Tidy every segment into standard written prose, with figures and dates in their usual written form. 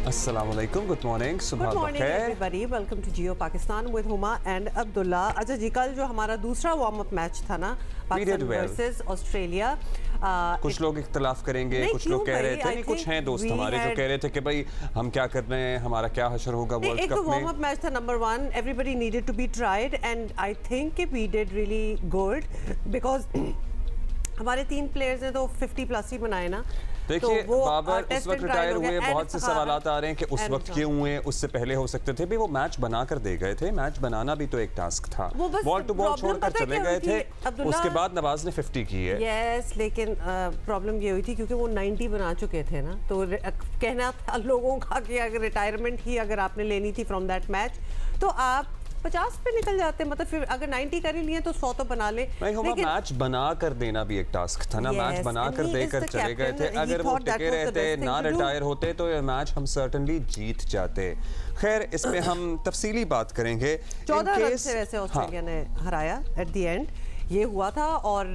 अस्सलामुअलैकुम, good morning, सुबह morning everybody, welcome to Geo Pakistan with Huma and Abdullah. अच्छा जी, कल जो हमारा दूसरा वार्म अप मैच था ना, पाकिस्तान वर्सेस ऑस्ट्रेलिया, कुछ लोग इख्तलाफ करेंगे, कुछ लोग कह रहे थे, नहीं कुछ हैं दोस्त हमारे जो कह रहे थे कि भाई हम क्या कर रहे हैं, हमारा क्या हशर होगा वर्ल्ड कप में। एक वार्म अप मैच था number 1, everybody needed to be tried and I think we did really good because हमारे 3 प्लेयर्स ने तो 50 प्लस ही बनाए ना। देखिए तो बाबर उस वक्त रिटायर हुए, बहुत से सवाल आ रहे हैं कि उस वक्त क्यों हुए, उससे पहले हो सकते थे भी। वो मैच बनाकर दे गए थे, मैच बनाना भी तो एक टास्क था। बॉल टू बॉल छोड़कर चले गए थे, उसके बाद नवाज ने 50 की है। यस, लेकिन प्रॉब्लम ये हुई थी क्योंकि वो 90 बना चुके थे ना, तो कहना था लोगों का कि अगर रिटायरमेंट ही अगर आपने लेनी थी फ्रॉम दैट मैच तो आप 50 पे निकल जाते, मतलब फिर अगर 90 कर ही लिए तो 100 तो बना ले। लेकिन मैच बना कर देना भी एक टास्क था ना, मैच बना कर देकर चले गए थे। अगर वो टिके रहते, ना रिटायर होते तो ये मैच हम सर्टेनली जीत जाते। खैर, इस पे हम तफसीली बात करेंगे। 14 रन से वैसे ऑस्ट्रेलिया ने हराया एट द एंड, ये हुआ था। और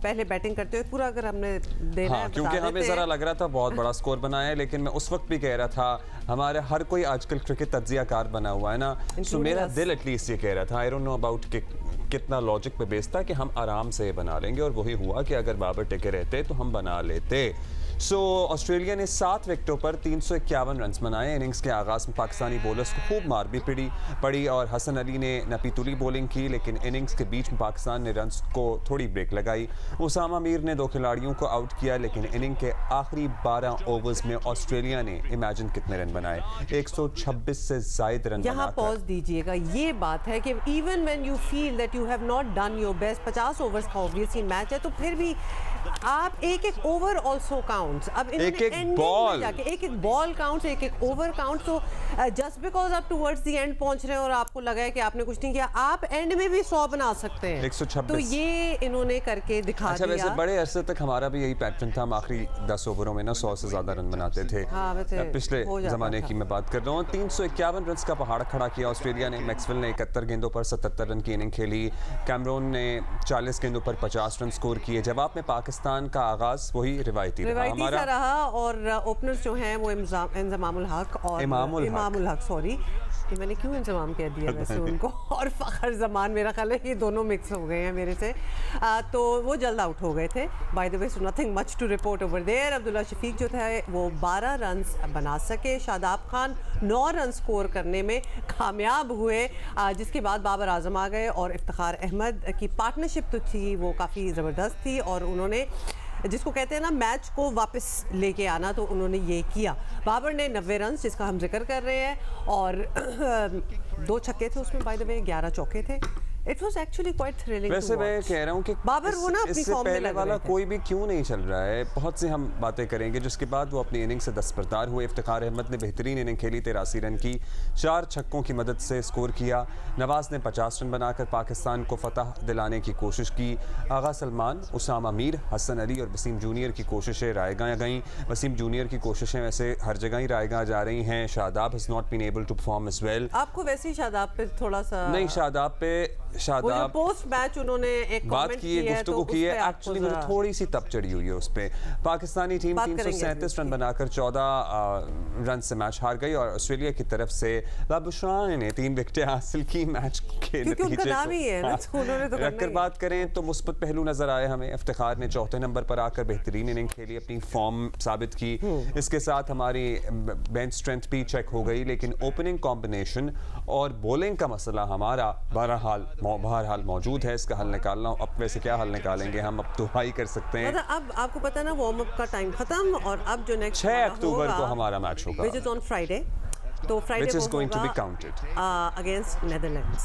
पहले बैटिंग करते हुए पूरा अगर हमने देना है, क्योंकि हमें ज़रा लग रहा था बहुत बड़ा स्कोर बनाया है, लेकिन मैं उस वक्त भी कह रहा था, हमारे हर कोई आजकल क्रिकेट तज्जियाकार बना हुआ है ना, सो मेरा दिल एटलीस्ट ये कह रहा था, आई डोंट नो अबाउट कि कितना लॉजिक पे बेस्ड था कि हम आराम से बना लेंगे, और वही हुआ कि अगर बाबर टिके रहते तो हम बना लेते। सो ऑस्ट्रेलिया ने 7 विकेटों पर 351 रन बनाए। इनिंग्स के आगाज़ में पाकिस्तानी बॉलर्स को खूब मार भी पड़ी और हसन अली ने नपीतुली बॉलिंग की, लेकिन इनिंग्स के बीच में पाकिस्तान ने रन्स को थोड़ी ब्रेक लगाई। उसामा मीर ने 2 खिलाड़ियों को आउट किया, लेकिन इनिंग के आखिरी 12 ओवर्स में ऑस्ट्रेलिया ने इमेजिन कितने रन बनाए, 126 से ज़ायद रन। यहाँ पॉज दीजिएगा, ये बात है कि even when you feel that you have not done your best, 50 overs का ऑब्वियसली मैच है, तो फिर भी आप एक ओवर ऑल्सो काउंट्स। अब एक बॉल जाके एक बॉल काउंट्स, एक ओवर काउंट्स। तो जस्ट बिकॉज आप टुवर्ड्स द एंड पहुंच रहे हैं और आपको लगा है कि आपने कुछ नहीं किया, आप एंड में भी 100 बना सकते हैं। 126 तो ये इन्होंने करके दिखा दिया। वैसे बड़े अरसे तक हमारा भी यही पैटर्न था, हम आखिरी 10 ओवरों में ना 100 से ज्यादा रन बनाते थे। पिछले जमाने की मैं बात कर रहा हूँ। 351 रन का पहाड़ खड़ा किया ऑस्ट्रेलिया ने। मैक्सवेल ने 71 गेंदों पर 77 रन की इनिंग खेली। कैमरून ने 40 गेंदों पर 50 रन स्कोर किए। जवाब में पाकिस्तान का आगाज वही रिवायती रहा और ओपनर्स जो हैं वो इंजमामुल हक और इमामुल हक, सॉरी मैंने क्यों इंतजाम कह दिया वैसे उनको, और फ़खर ज़मान, मेरा ख्याल है ये दोनों मिक्स हो गए हैं मेरे से। तो वो जल्द आउट हो गए थे। By the way, so nothing much to report over there. Abdullah Shafique जो था वो 12 रन बना सके। शादाब खान 9 रन स्कोर करने में कामयाब हुए, जिसके बाद बाबर आजम आ गए और इफ्तिखार अहमद की पार्टनरशिप तो थी वो काफ़ी ज़बरदस्त थी, और उन्होंने जिसको कहते हैं ना मैच को वापस लेके आना, तो उन्होंने ये किया। बाबर ने 90 रन जिसका हम जिक्र कर रहे हैं, और 2 छक्के थे उसमें, बाय द वे 11 चौके थे। It was actually quite thrilling. वैसे मैं कह रहा हूँ कि बाबर वो ना अपनी फॉर्म में लग वाला कोई भी क्यों नहीं चल रहा है। बहुत से हम बातें करेंगे, जिसके बाद वो अपनी इनिंग से दस्तबरदार हुए। इफ्तिखार अहमद ने बेहतरीन इनिंग खेली, 83 रन की, 4 छक्कों की मदद से स्कोर किया। नवाज ने 50 रन बनाकर पाकिस्तान को फतह दिलाने की कोशिश की। आगा सलमान, उसामा मीर, हसन अली और वसीम जूनियर की कोशिशें रायगा गईं। वसीम जूनियर की कोशिशें वैसे हर जगह ही रायगा जा रही हैं। Shadab has not been able to perform as well. आपको वैसे ही शादाब पे थोड़ा सा नहीं, शादाब पोस्ट मैच उन्होंने एक बात की है, गुफ्तगू की है। एक्चुअली मुझे थोड़ी सी तप चढ़ी हुई है उस पे। पाकिस्तानी टीम 337 रन बनाकर 14 रन से मैच हार गई, और ऑस्ट्रेलिया की तरफ से बाबुशान ने 3 विकेटें हासिल की। मैच के नतीजे रखकर बात करें तो मुस्बत पहलू नजर आए हमें। इफ्तिखार ने 4थे नंबर पर आकर बेहतरीन इनिंग खेली, अपनी फॉर्म साबित की। इसके साथ हमारी बेंच स्ट्रेंथ भी चेक हो गई, लेकिन ओपनिंग कॉम्बिनेशन और बॉलिंग का मसला हमारा बहरहाल मौजूद है। इसका हल निकालना, अब वैसे क्या हल निकालेंगे हम, अब तो हाई कर सकते हैं। अब आपको पता है ना, वार्म अप का टाइम खत्म, और अब जो नेक्स्ट 6 अक्टूबर को हमारा मैच होगा, व्हिच इज ऑन फ्राइडे। तो फ्राइडे को going to be counted against Netherlands.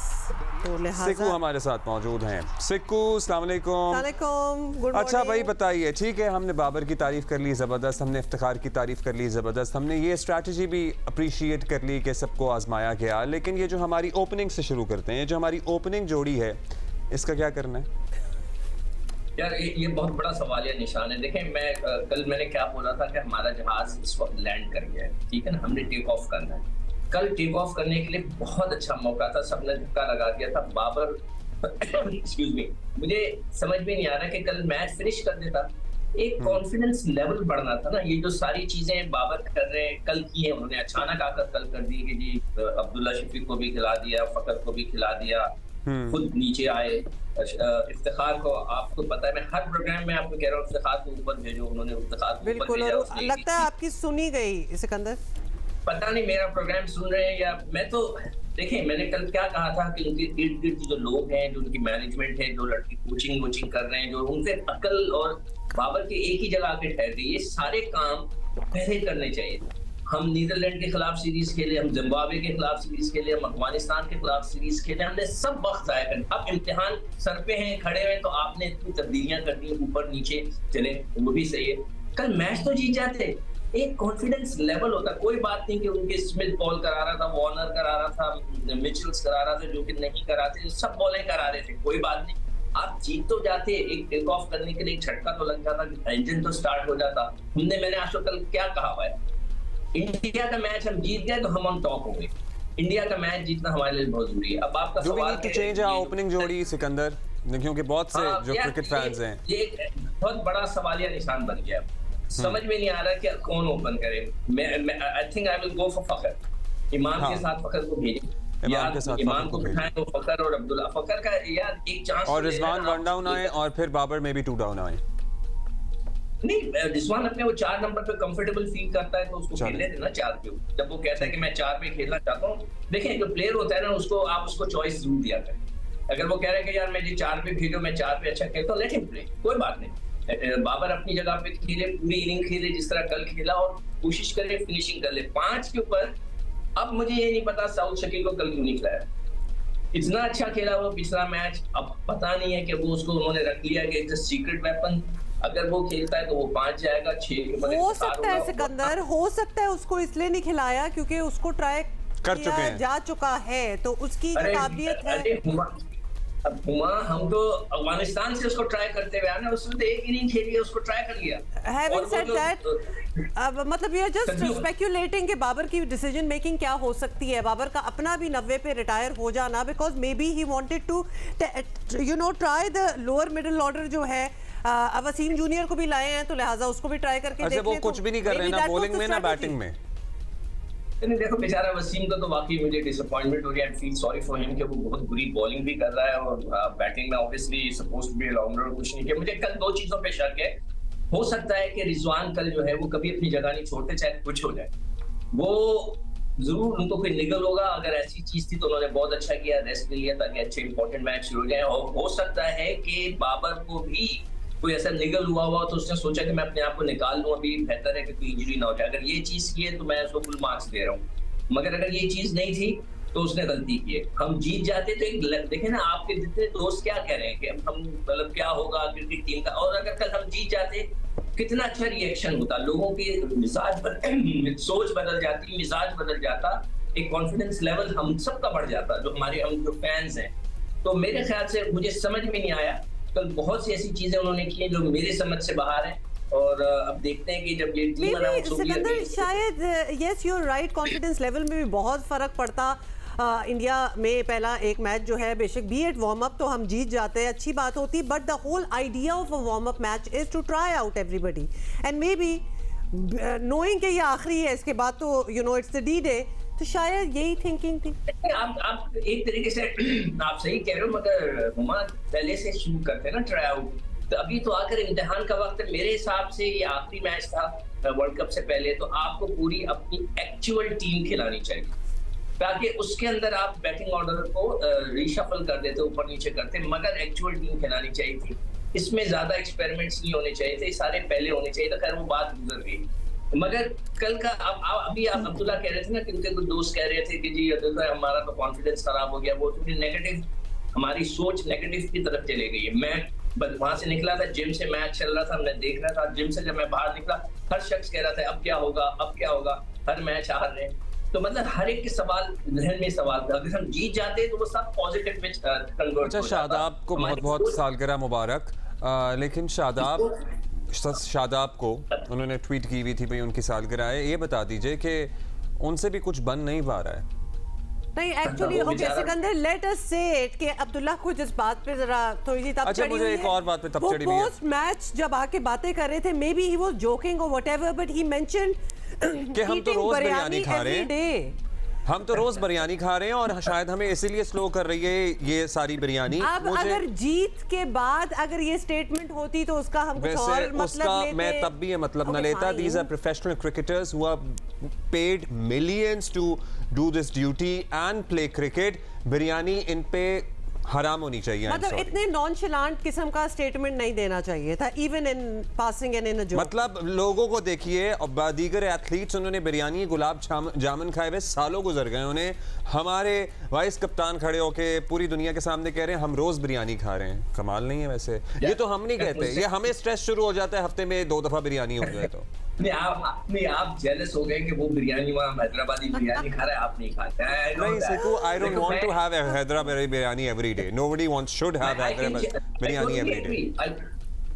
तो लिहाजा सिक्कू हमारे साथ मौजूद हैं। सिक्कू, अस्सलाम वालेकुम। अच्छा भाई बताइए, ठीक है, हमने बाबर की तारीफ कर ली ज़बरदस्त, हमने इफ्तिखार की तारीफ कर ली ज़बरदस्त, हमने ये स्ट्रैटेजी भी अप्रिशिएट कर ली कि सबको आजमाया गया, लेकिन ये जो हमारी ओपनिंग से शुरू करते हैं, जो हमारी ओपनिंग जोड़ी है, इसका क्या करना है? यार ये बहुत बड़ा सवाल है, निशान है। देखें, मैं कल मैंने क्या बोला था कि हमारा जहाज इस वक्त लैंड कर गया है, ठीक है ना, हमने टेक ऑफ करना है। कल टेक ऑफ करने के लिए बहुत अच्छा मौका था, सबने धक्का लगा दिया था। बाबर एक्सक्यूज मी, मुझे समझ में नहीं आ रहा कि कल मैच फिनिश कर देता, एक कॉन्फिडेंस लेवल बढ़ना था ना। ये जो सारी चीजें बाबर कर रहे हैं, कल की है उन्होंने, अचानक आकर कल कर दी कि जी अब्दुल्ला शफीक को भी खिला दिया, फकर को भी खिला दिया, खुद नीचे आए। इफ्तिखार को आपको पता है, मैं हर प्रोग्राम में आपको कह रहा हूँ इफ्तिखार को ऊपर भेजो, उन्होंने इफ्तिखार को ऊपर भेजा। लगता है आपकी सुनी गई सिकंदर, पता नहीं मेरा प्रोग्राम सुन रहे हैं या मैं तो देखिए, मैंने कल क्या कहा था कि उनके इर्द गिर्द जो लोग हैं, जो उनकी मैनेजमेंट है, जो लड़की कोचिंग कर रहे हैं, जो उनसे अकल और बाबर के एक ही जगह आके ठहर गए, ये सारे काम पहले करने चाहिए। हम नीदरलैंड के खिलाफ सीरीज खेले, हम जिम्बाब्वे के खिलाफ सीरीज खेले, हम अफगानिस्तान के खिलाफ सीरीज खेले, हमने सब वक्त जाया कर। अब इम्तिहान सर पे हैं, खड़े हुए, तो आपने इतनी तब्दीलियां कर दी, ऊपर नीचे चले, वो भी सही है। कल मैच तो जीत जाते, एक कॉन्फिडेंस लेवल होता। कोई बात नहीं कि उनके स्मिथ बॉल करा रहा था, वार्नर करा रहा था, मिचेल्स करा रहा था, जो कि नहीं कराते, सब बॉलें करा रहे थे, कोई बात नहीं। आप जीत तो जाते, एक टेक ऑफ करने के लिए एक झटका तो लग जाता, इंजन तो स्टार्ट हो जाता। मैंने आज तो कल क्या कहा हुआ है, इंडिया का मैच हम जीत गए तो हम ऑन टॉप होंगे। इंडिया का मैच जीतना हमारे लिए बहुत जरूरी है। अब आपका सवाल है चेंज ओपनिंग जोड़ी सिकंदर, क्योंकि बहुत से जो क्रिकेट फैंस हैं, ये एक बहुत बड़ा सवालिया निशान बन गया। समझ में नहीं आ रहा कि कौन ओपन करे। मैं I think I will go for Fakhar. Imam के साथ फखर को भेजें, इमाम को बिठाएं तो फखर और अब्दुल्ला। फखर का यार एक चांस, और रिजवान 1 डाउन आए और फिर बाबर में भी 2 डाउन आए। नहीं, रिजवान अपने वो 4 नंबर पे कंफर्टेबल फील करता है तो उसको खेल लेते ना 4 पे। जब वो कहता है कि मैं 4 पे खेलना चाहता हूँ, देखिए जो प्लेयर होता है ना, उसको आप उसको चॉइस जरूर दिया करें। अगर वो कह रहे हैं कि यार मैं 4 पे भेजो, मैं 4 पे अच्छा खेलता हूँ, लेट हिम प्ले, कोई बात नहीं। बाबर अपनी जगह पे खेले, पूरी इनिंग खेले जिस तरह कल खेला, और कोशिश करे फिनिशिंग कर ले 5 के ऊपर। अब मुझे ये नहीं पता साउथ शकील को कल क्यों नहीं खिलाया, इतना अच्छा खेला वो पिछला मैच। अब पता नहीं है कि वो उसको उन्होंने रख लिया कि इट्स अ सीक्रेट वेपन, अगर वो खेलता है तो वो 5 जाएगा, 6 के बाद हो सकता है सिकंदर, हो सकता है उसको इसलिए नहीं खिलाया क्योंकि उसको ट्राई कर चुके हैं, जा चुका है, तो उसकी काबिलियत है। अब हुमा, हम तो अफगानिस्तान से उसको ट्राई करते हुए आए, उसने तो एक इनिंग खेली है, उसको ट्राई कर लिया। Having said that, अब मतलब ये जस्ट स्पेक्यूलेटिंग कि बाबर की डिसीजन मेकिंग क्या हो सकती है। बाबर का अपना भी 90 पे रिटायर हो जाना, because may be he wanted to try the lower middle order जो है। अब वसीम जूनियर को भी लाए हैं तो लिहाजा उसको भी ट्राई करके देख ले। वो कुछ भी नहीं कर रहे ना बॉलिंग में ना बैटिंग में। नहीं देखो, बेचारा वसीम का तो वाकई मुझे डिसअपॉइंटमेंट हो रही है। I feel sorry for him कि वो बहुत बुरी बॉलिंग भी कर रहा है और बैटिंग में obviously supposed to be allrounder, कुछ नहीं किया। मुझे कल 2 चीजों पे शक है। हो सकता है कि रिजवान कल जो है वो कभी अपनी जगह नहीं छोड़ते, चाहे कुछ हो जाए। वो जरूर उनको कोई निगल होगा, अगर ऐसी चीज थी तो उन्होंने बहुत अच्छा किया, रेस्ट लिया ताकि अच्छे इंपॉर्टेंट मैच शुरू हो जाए। और हो सकता है कि बाबर को भी कोई ऐसा निगल हुआ तो उसने सोचा कि मैं अपने आप को निकाल लूं, अभी बेहतर है कि कोई इंजरी ना हो जाए। अगर ये चीज की है तो मैं उसको फुल मार्क्स दे रहा हूँ, मगर अगर ये चीज नहीं थी तो उसने गलती की है। हम जीत जाते तो एक देखे ना, आपके जितने दोस्त क्या कह रहे हैं कि हम मतलब क्या होगा क्रिकेट टीम का, और अगर कल हम जीत जाते कितना अच्छा रिएक्शन होता, लोगों की मिजाज सोच बदल जाती, मिजाज बदल जाता, एक कॉन्फिडेंस लेवल हम सबका बढ़ जाता, हम जो फैंस हैं। तो मेरे ख्याल से मुझे समझ में नहीं आया कल, बहुत सी ऐसी चीजें उन्होंने की हैं जो मेरे समझ से बाहर है। और अब देखते हैं कि जब ये टीम सिकंदर शायद yes you are right, confidence level में भी बहुत फर्क पड़ता। इंडिया में पहला एक मैच जो है, बेशक बी एट वार्म अप तो हम जीत जाते हैं, अच्छी बात होती, but the whole idea of a warm up match is to try out everybody and may be knowing कि ये आखिरी है, इसके बाद तो you know it's the D day, तो शायद यही थिंकिंग थी। आप एक तरीके से आप सही कह रहे हो, मगर हुमा पहले से शुरू करते हैं ना ट्राई आउट, तो अभी तो आकर इम्तिहान का वक्त है। मेरे हिसाब से ये आखिरी मैच था वर्ल्ड कप से पहले, तो आपको पूरी अपनी एक्चुअल टीम खिलानी चाहिए, ताकि उसके अंदर आप बैटिंग ऑर्डर को रीशफल कर देते, ऊपर नीचे करते, मगर एक्चुअल टीम खिलानी चाहिए थी। इसमें ज्यादा एक्सपेरिमेंट्स नहीं होने चाहिए थे, सारे पहले होने चाहिए था। खैर वो बात गुजर गई, मगर कल का अभी आप अब्दुल्ला कह रहे थे ना कि उनके कुछ दोस्त कह रहे थे कि जी हमारा तो कॉन्फिडेंस खराब हो गया, वो थोड़ी नेगेटिव, हमारी सोच नेगेटिव की तरफ चले गई है। मैं वहां से निकला था, जिम से मैच चल रहा था, मैं देख रहा था, जिम से जब मैं बाहर निकला हर शख्स कह रहा था अब क्या होगा, अब क्या होगा, हर मैच हार रहे हैं। तो मतलब हर एक के सवाल जहन में सवाल था, अगर हम जीत जाते तो वो सब पॉजिटिव में कन्वर्ट हो जाता। शादाब को बहुत बहुत सालगिरह मुबारक। लेकिन शादाब को उन्होंने ट्वीट की हुई थी भाई उनकी सालगिरह है, ये बता दीजिए कि उनसे भी कुछ बन नहीं पा रहा है। नहीं actually okay Sikandar let us से इट कि अब्दुल्ला को जिस बात पे जरा थोड़ी सी तब अच्छा मुझे एक और बात पे तब चढ़ी हुई है। पोस्ट मैच जब आके बातें कर रहे थे मे बी ही वाज जोकिंग और व्हाटएवर बट ही मेंशन्ड कि हम तो रोज बिरयानी खा रहे हैं, हम तो रोज बिरयानी खा रहे हैं और शायद हमें इसीलिए स्लो कर रही है ये सारी बिरयानी। अब अगर जीत के बाद अगर ये स्टेटमेंट होती तो उसका हम कुछ और मतलब लेते। मैं तब भी ये मतलब न लेता। These are professional cricketers who are paid millions to do this duty and play cricket. Biryani इन पे हराम होनी चाहिए। मतलब इतने नॉनशलांट किस्म का स्टेटमेंट नहीं देना चाहिए था even in passing and in a joke. मतलब लोगों को देखिए और दीगर एथलीट्स उन्होंने बिरयानी गुलाब जामुन खाए हुए सालों गुजर गए उन्हें। हमारे वाइस कप्तान खड़े होके पूरी दुनिया के सामने कह रहे हैं हम रोज बिरयानी खा रहे हैं। कमाल नहीं है वैसे? ये तो हम नहीं कहते, ये हमें स्ट्रेस शुरू हो जाता है हफ्ते में 2 दफा बिरयानी हो जाए तो। आप जेलस हो गए कि वो बिरयानी वहाँ हैदराबादी बिरयानी खा रहा है, आप नहीं खाते हैं। नहीं Siku, I don't want to have a Hyderabadi biryani every day. Nobody should have Hyderabadi biryani every day.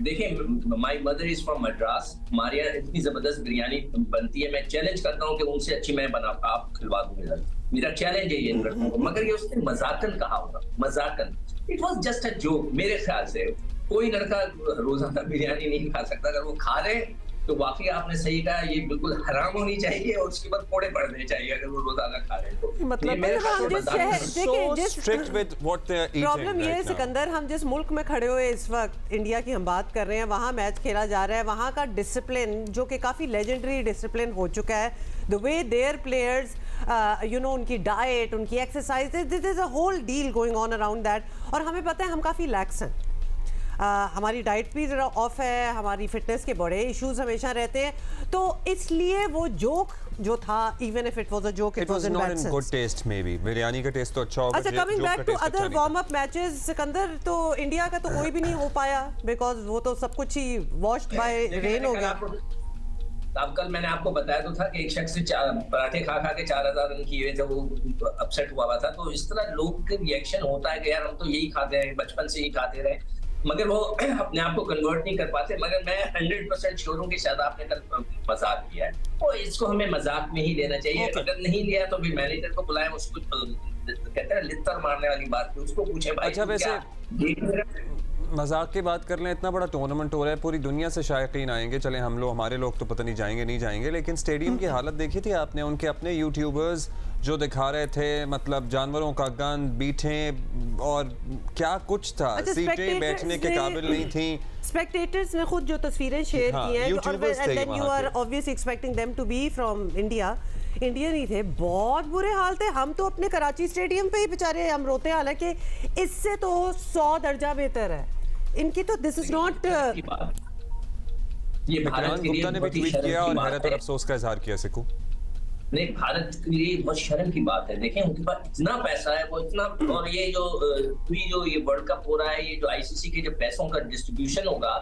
देखिए my mother is from Madras, हमारे यहाँ इतनी जबरदस्त बिरयानी बनती है। मैं चैलेंज करता हूँ कि उनसे अच्छी मैं बना आप खिलवा दूंगा। मेरा चैलेंज है ये इन लड़कों को। मगर ये उसने मजाकन कहा होगा, मजाकन। It was just a joke. मेरे ख्याल से कोई लड़का रोजाना बिरयानी नहीं खा सकता। अगर वो खा रहे तो वाकई आपने सही कहा, ये बिल्कुल हराम होनी चाहिए और उसके बाद कोड़े पड़ने चाहिए अगर वो रोजाना खा रहे हैं तो। मतलब प्रॉब्लम ये है सिकंदर, हम जिस मुल्क में खड़े हुए इस वक्त इंडिया की हम बात कर रहे हैं, वहाँ मैच खेला जा रहा है, वहाँ का डिसिप्लिन जो कि काफ़ी लेजेंडरी डिसिप्लिन हो चुका है। The way their players you know उनकी डाइट, उनकी exercise, this is a whole deal going on around that. और हमें पता है हम काफ़ी लैक्स हैं, हमारी डाइट भी ज़रा ऑफ है, हमारी फिटनेस के बड़े इश्यूज हमेशा रहते हैं। तो इसलिए वो जोक जो था, even if it was a joke, it was not in good taste may be. Biryani का टेस्ट तो अच्छा होगा। अच्छा coming back to other warm up matches Sikandar, तो इंडिया का तो कोई भी नहीं हो पाया बिकॉज वो तो सब कुछ ही वॉश्ड बाय रेन हो गया। अब कल मैंने आपको बताया तो था कि एक शख्स पराठे खा के 4000 रन किए थे, वो अपसेट हुआ था। तो इस तरह लोग का रिएक्शन होता है कि यार हम तो यही खाते हैं, बचपन से ही खाते रहे, मगर वो अपने आप को कन्वर्ट नहीं कर पाते। मगर मैं 100% श्योर हूँ कि शायद आपने कल मजाक किया है, तो इसको हमें मजाक में ही लेना चाहिए। अगर नहीं लिया तो भी मैनेजर को बुलाएं, उसको कहते हैं लित्तर मारने वाली बात, उसको पूछे भाई। अच्छा वैसे मजाक की बात कर लें, इतना बड़ा टूर्नामेंट हो रहा है, पूरी दुनिया से शायकीन आएंगे। चले हम लोग, हमारे लोग तो पता नहीं जाएंगे नहीं जाएंगे, लेकिन स्टेडियम की हालत देखी थी आपने? उनके अपने यूट्यूबर्स जो दिखा रहे थे, मतलब जानवरों का गंद, बीठें और क्या कुछ था। अच्छा, सीटें बैठने के काबिल नहीं थी। स्पेक्टेटर्स ने खुद जो तस्वीरें शेयर की हैं, and then you are obviously expecting them to be from India, Indian ही थे। बहुत बुरे हाल थे। हम तो अपने कराची स्टेडियम पे ही बेचारे हम रोते हैं, हालांकि इससे तो 100 दर्जा बेहतर है इनकी। तो दिस इज नॉट। ये भारत गुप्ता ने भी ट्वीट किया और हैरत और अफसोस का इजहार किया। सिकू नहीं, भारत के लिए बहुत शर्म की बात है। देखें उनके पास इतना पैसा है, वो इतना, और ये जो ये वर्ल्ड कप हो रहा है, ये जो आईसीसी के जो पैसों का डिस्ट्रीब्यूशन होगा,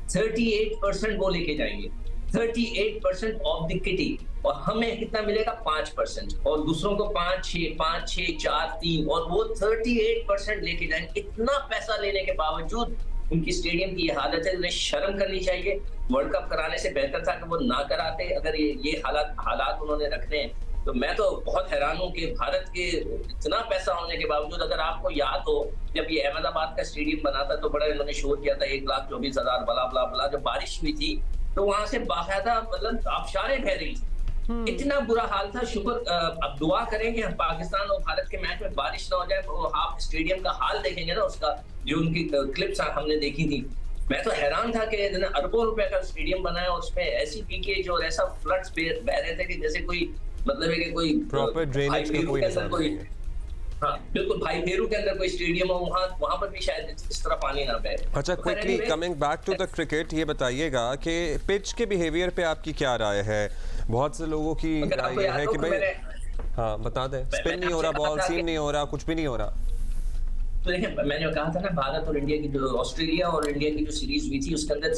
38% वो लेके जाएंगे, 38% ऑफ द किटी, और हमें कितना मिलेगा? 5%, और दूसरों को 5, 6, 4, 3, और वो 38% लेके जाएंगे। इतना पैसा लेने के बावजूद उनकी स्टेडियम की ये हालत है। उन्हें शर्म करनी चाहिए। वर्ल्ड कप कराने से बेहतर था कि वो ना कराते। अगर ये हालात उन्होंने रखने हैं तो मैं तो बहुत हैरान हूँ कि भारत के इतना पैसा होने के बावजूद, अगर आपको याद हो जब ये अहमदाबाद का स्टेडियम बना था तो बड़ा इन्होंने शोर किया था, 1,24,000 बला बला बला। जब बारिश हुई थी तो वहां से बाकायदा मतलब आबशारें बह रही थी। इतना बुरा हाल था। शुक्र, अब दुआ करें कि पाकिस्तान और भारत के मैच में बारिश ना हो जाए। तो आप स्टेडियम का हाल देखेंगे ना, उसका जो उनकी क्लिप्स हमने देखी थी, मैं तो हैरान था कि अरबों रुपए का स्टेडियम बना है, उसमें ऐसी लीकेज और ऐसा फ्लड्स बह रहे थे कि जैसे कोई मतलब है कि कोई प्रॉपर ड्रेनेज का कोई निजाम नहीं है। हाँ बिल्कुल, भाई फेरू के अंदर कोई स्टेडियम हो, वहां पर भी शायद इस तरह पानी ना बहे। अच्छा quickly coming back to the cricket, ये बताइएगा कि पिच के बिहेवियर पे आपकी क्या राय है? बहुत से लोगों की राय है कि भाई, हाँ बता दें, स्पिन नहीं हो रहा, बॉल सीम नहीं हो रहा, कुछ भी नहीं हो रहा। तो देखिए मैंने कहा था ना, भारत और इंडिया की जो ऑस्ट्रेलिया और इंडिया की जो सीरीज हुई थी उसके अंदर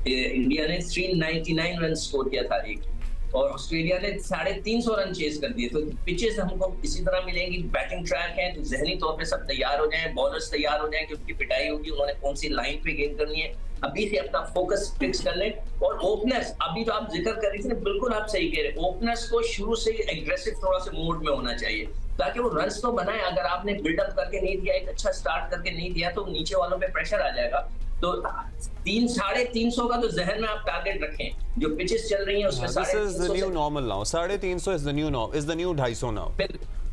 इंडिया ने 399 रन स्कोर किया था और ऑस्ट्रेलिया ने 350 रन चेस कर दिए। तो पिचेस हमको इसी तरह मिलेंगी, बैटिंग ट्रैक है, तो जहनी तौर पे सब तैयार हो जाएं, बॉलर्स तैयार हो जाएं कि उनकी पिटाई होगी, उन्होंने कौन सी लाइन पे गेंद करनी है। अभी से अपना फोकस फिक्स कर लें। और ओपनर्स, अभी तो आप जिक्र कर रही थी, बिल्कुल आप सही कह रहे हैं, ओपनर्स को शुरू से ही एग्रेसिव थोड़ा सा मोड में होना चाहिए ताकि वो रन्स तो बनाए। अगर आपने बिल्डअप करके नहीं दिया, एक अच्छा स्टार्ट करके नहीं दिया, तो नीचे वालों पे प्रेशर आ जाएगा। तो 300-350 का तो जहन में आप टारगेट रखें, जो पिचेस चल रही हैं उसमें 350 normal now, 350 is the new norm, is the new 250 now.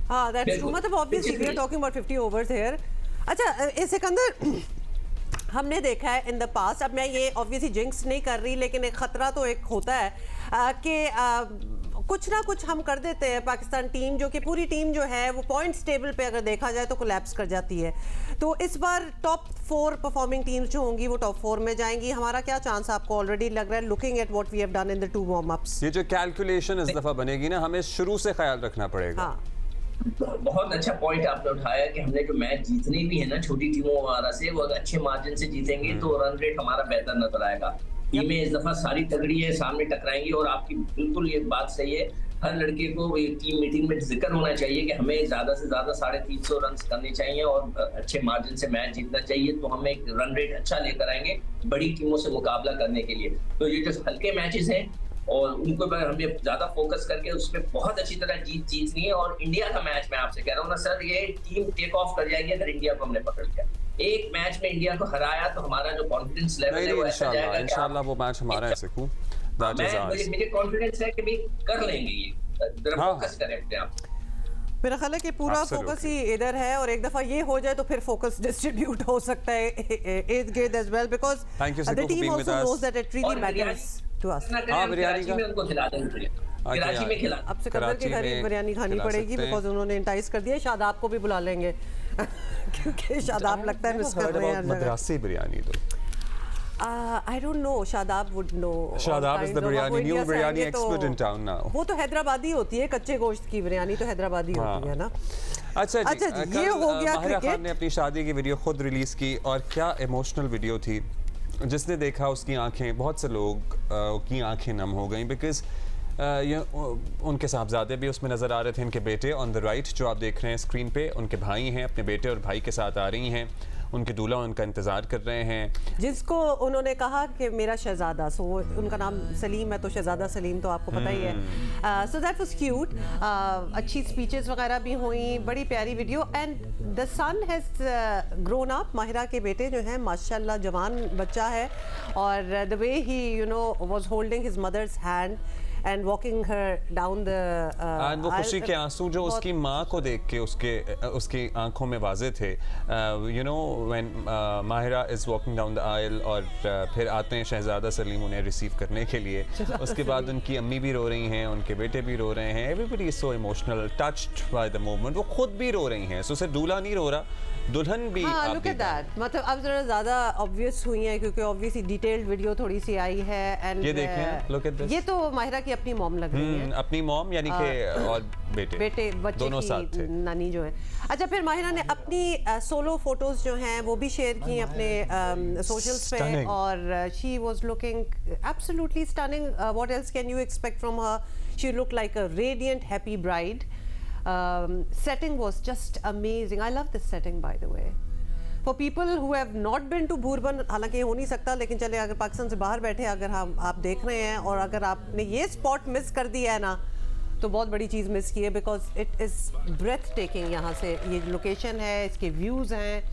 हां दैट्स ट्रू, मतलब obviously we are talking about 50 overs here. अच्छा सिकंदर, हमने देखा है इन द पास्ट, अब मैं ये ऑब्वियसली जिंक्स नहीं कर रही, लेकिन एक खतरा तो एक होता है कि कुछ ना कुछ हम कर देते हैं। पाकिस्तान टीम जो कि पूरी टीम जो है वो पॉइंट्स टेबल पे अगर देखा जाए तो कोलैप्स कर जाती है। तो इस बार टॉप 4 परफॉर्मिंग टीम्स जो होंगी वो टॉप 4 में जाएंगी। हमारा क्या चांस आपको ऑलरेडी लग रहा है, looking at what we have done in the 2 warm ups? ये जो कैलकुलेशन इस दफा बनेगी ना, हमें शुरू से ख्याल रखना पड़ेगा। हाँ। बहुत अच्छा पॉइंट आपने उठाया कि हमने जो मैच जीतने भी है ना छोटी टीमों वगैरह से, वो अगर अच्छे मार्जिन से जीतेंगे तो रन रेट हमारा बेहतर नजर आएगा। टीमें इस दफा सारी तगड़ी है, सामने टकराएंगी। और आपकी बिल्कुल ये बात सही है, हर लड़के को टीम मीटिंग में जिक्र होना चाहिए कि हमें ज्यादा से ज्यादा 350 रन करने चाहिए और अच्छे मार्जिन से मैच जीतना चाहिए, तो हम एक रन रेट अच्छा लेकर आएंगे बड़ी टीमों से मुकाबला करने के लिए। तो ये जो हल्के मैचेस हैं और उनको हमें ज्यादा फोकस करके उसमें बहुत अच्छी तरह जीतनी है। और इंडिया का मैच मैं आपसे कह रहा हूँ ना सर, ये टीम टेक ऑफ कर जाएगी अगर इंडिया को हमने पकड़ लिया। एक मैच में इंडिया को हराया तो हमारा जो कॉन्फिडेंस लेवल है वो ऐसा जाएगा, इंशाल्लाह वो मैच हमारा है सिकू। मुझे कॉन्फिडेंस है कि भी कर लेंगे ये, जरा फोकस करें अपने आप। मेरा ख्याल है कि पूरा फोकस ही इधर है और एक दफा ये हो जाए तो फिर फोकस डिस्ट्रीब्यूट हो सकता है इर्द गिर्द as well, because the team also knows that it really matters to us. हां, बिरयानी का उनको खिला देंगे, कराची में खिला। अब सिकंदर के घर बिरयानी खानी पड़ेगी बिकॉज़ उन्होंने इंटाइस कर दिया। शादाब को भी बुला लेंगे क्योंकि शादाब लगता है मिस कर रहे हैं मद्रासी बिरयानी। तो I don't know. Shadab would know. Shadab is the new biryani expert in town now. वो तो हैदराबादी होती है, कच्चे गोश्त की बिरयानी तो हैदराबादी होती है ना। अच्छा जी, ये हो गया माहिरा खान ने अपनी शादी की वीडियो खुद रिलीज की और क्या इमोशनल वीडियो थी। जिसने देखा उसकी आंखें, बहुत से लोग की आंखें नम हो गई, बिकॉज उनके साहबजादे भी उसमें नज़र आ रहे थे। इनके बेटे ऑन द राइट जो आप देख रहे हैं स्क्रीन पे, उनके भाई हैं, अपने बेटे और भाई के साथ आ रही हैं। उनके दूल्हा उनका इंतजार कर रहे हैं, जिसको उन्होंने कहा कि मेरा शहजादा, सो उनका नाम सलीम है, तो शहजादा सलीम तो आपको पता ही है। So that was cute. अच्छी स्पीचेस वगैरह भी हुई, बड़ी प्यारी video. And the son has grown up. Mahira के बेटे जो हैं माशाल्लाह जवान बच्चा है, और the way he was holding his mother's hand and walking her down the वो खुशी के आंसू जो उसकी माँ को देख के उसकी आंखों में वाजे थे। when Mahira is walking down the aisle और फिर आते हैं शहजादा सलीम उन्हें रिसीव करने के लिए। उसके बाद उनकी अम्मी भी रो रही हैं, उनके बेटे भी रो रहे हैं। Everybody is so emotional, touched by the moment. वो खुद भी रो रही हैं, सो सिर्फ दूल्हा नहीं रो रहा, दुल्हन भी। लुक एट दैट, मतलब अब जरा ज्यादा ऑब्वियस हुई है क्योंकि ऑब्वियसली डिटेल्ड वीडियो थोड़ी सी आई है। एंड ये देखें, लुक एट दिस। ये तो माहिरा की अपनी मॉम लग रही है। अपनी मॉम यानी कि और बेटे बच्चे दोनों साथ थे, नानी जो है। अच्छा, फिर माहिरा ने अपनी सोलो फोटोज जो हैं वो भी शेयर की अपने सोशल्स पे, और she was looking absolutely stunning. What else can you expect from her? She looked like a radiant happy bride. Setting was just amazing. I love this setting, by the way. For people who have not been to Bourbon, हालांकि हो नहीं सकता, लेकिन चले अगर पाकिस्तान से बाहर बैठे अगर आप देख रहे हैं और अगर आपने ये स्पॉट मिस कर दिया है ना, तो बहुत बड़ी चीज़ मिस की है, because it is breathtaking. यहाँ से ये लोकेशन है, इसके व्यूज़ हैं,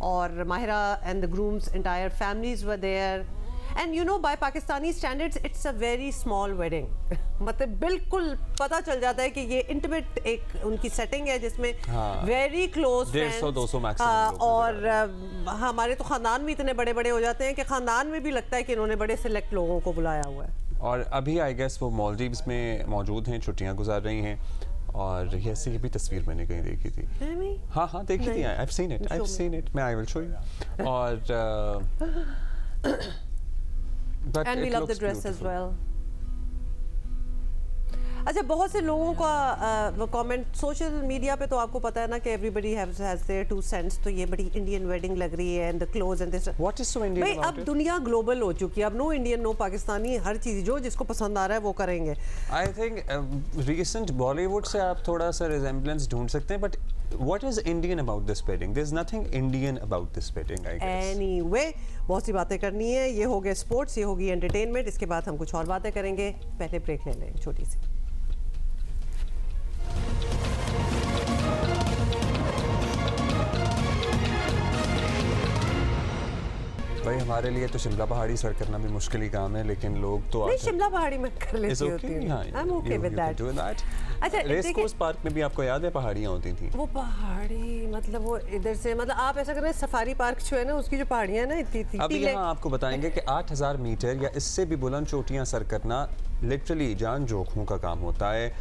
और Mahira and the groom's entire families were there. And you know by Pakistani standards it's a very small wedding. मतलब बिल्कुल पता चल जाता है कि ये इंटीमेट एक उनकी सेटिंग है जिसमें वेरी क्लोज 150-200 मैक्सिमम। और हमारे तो खानदान भी इतने बड़े बड़े हो जाते हैं कि खानदान में भी लगता है कि इन्होंने बड़े सिलेक्ट लोगों को बुलाया हुआ है। और अभी आई गेस वो मालदीव्स में मौजूद हैं, छुट्टियां गुजार रही हैं, और ऐसी भी तस्वीर मैंने कहीं देखी थी। हाँ देखी थी, I've seen it, मैं I will show you। और and we love the dress as well. अच्छा, बहुत से लोगों का कमेंट सोशल मीडिया पे तो आपको पता है ना कि everybody has their 2 cents। तो ये बड़ी इंडियन वेडिंग लग रही है, and the clothes and this। What is so Indian भाई about अब it? दुनिया ग्लोबल हो चुकी है, अब नो इंडियन नो पाकिस्तानी, हर चीज़ जो जिसको पसंद आ रहा है वो करेंगे। I think recent बॉलीवुड से आप थोड़ा सा रिजेम्बलेंस ढूंढ सकते हैं, but What is Indian about this wedding? There's nothing Indian about this wedding, I guess. Anyway, बहुत सी बातें करनी है. ये हो गए स्पोर्ट्स, ये होगी एंटरटेनमेंट. इसके बाद हम कुछ और बातें करेंगे. पहले ब्रेक ले लें छोटी सी. भाई हमारे लिए तो शिमला पहाड़ी सर करना भी मुश्किल ही काम है, लेकिन लोग तो नहीं शिमला पहाड़ी में कर लेती होती हैं. I'm okay with that. अच्छा, रेस कोर्स पार्क में भी आपको याद है पहाड़ियाँ होती थी? वो पहाड़ी मतलब वो इधर से मतलब आप ऐसा कर रहे हैं सफारी पार्क जो है ना उसकी जो पहाड़ियाँ ना इतनी थी. अभी यहाँ आपको बताएंगे कि 8000 मीटर या इससे भी बुलंद चोटियाँ सर करना लिटरली जान जोखों का काम होता है.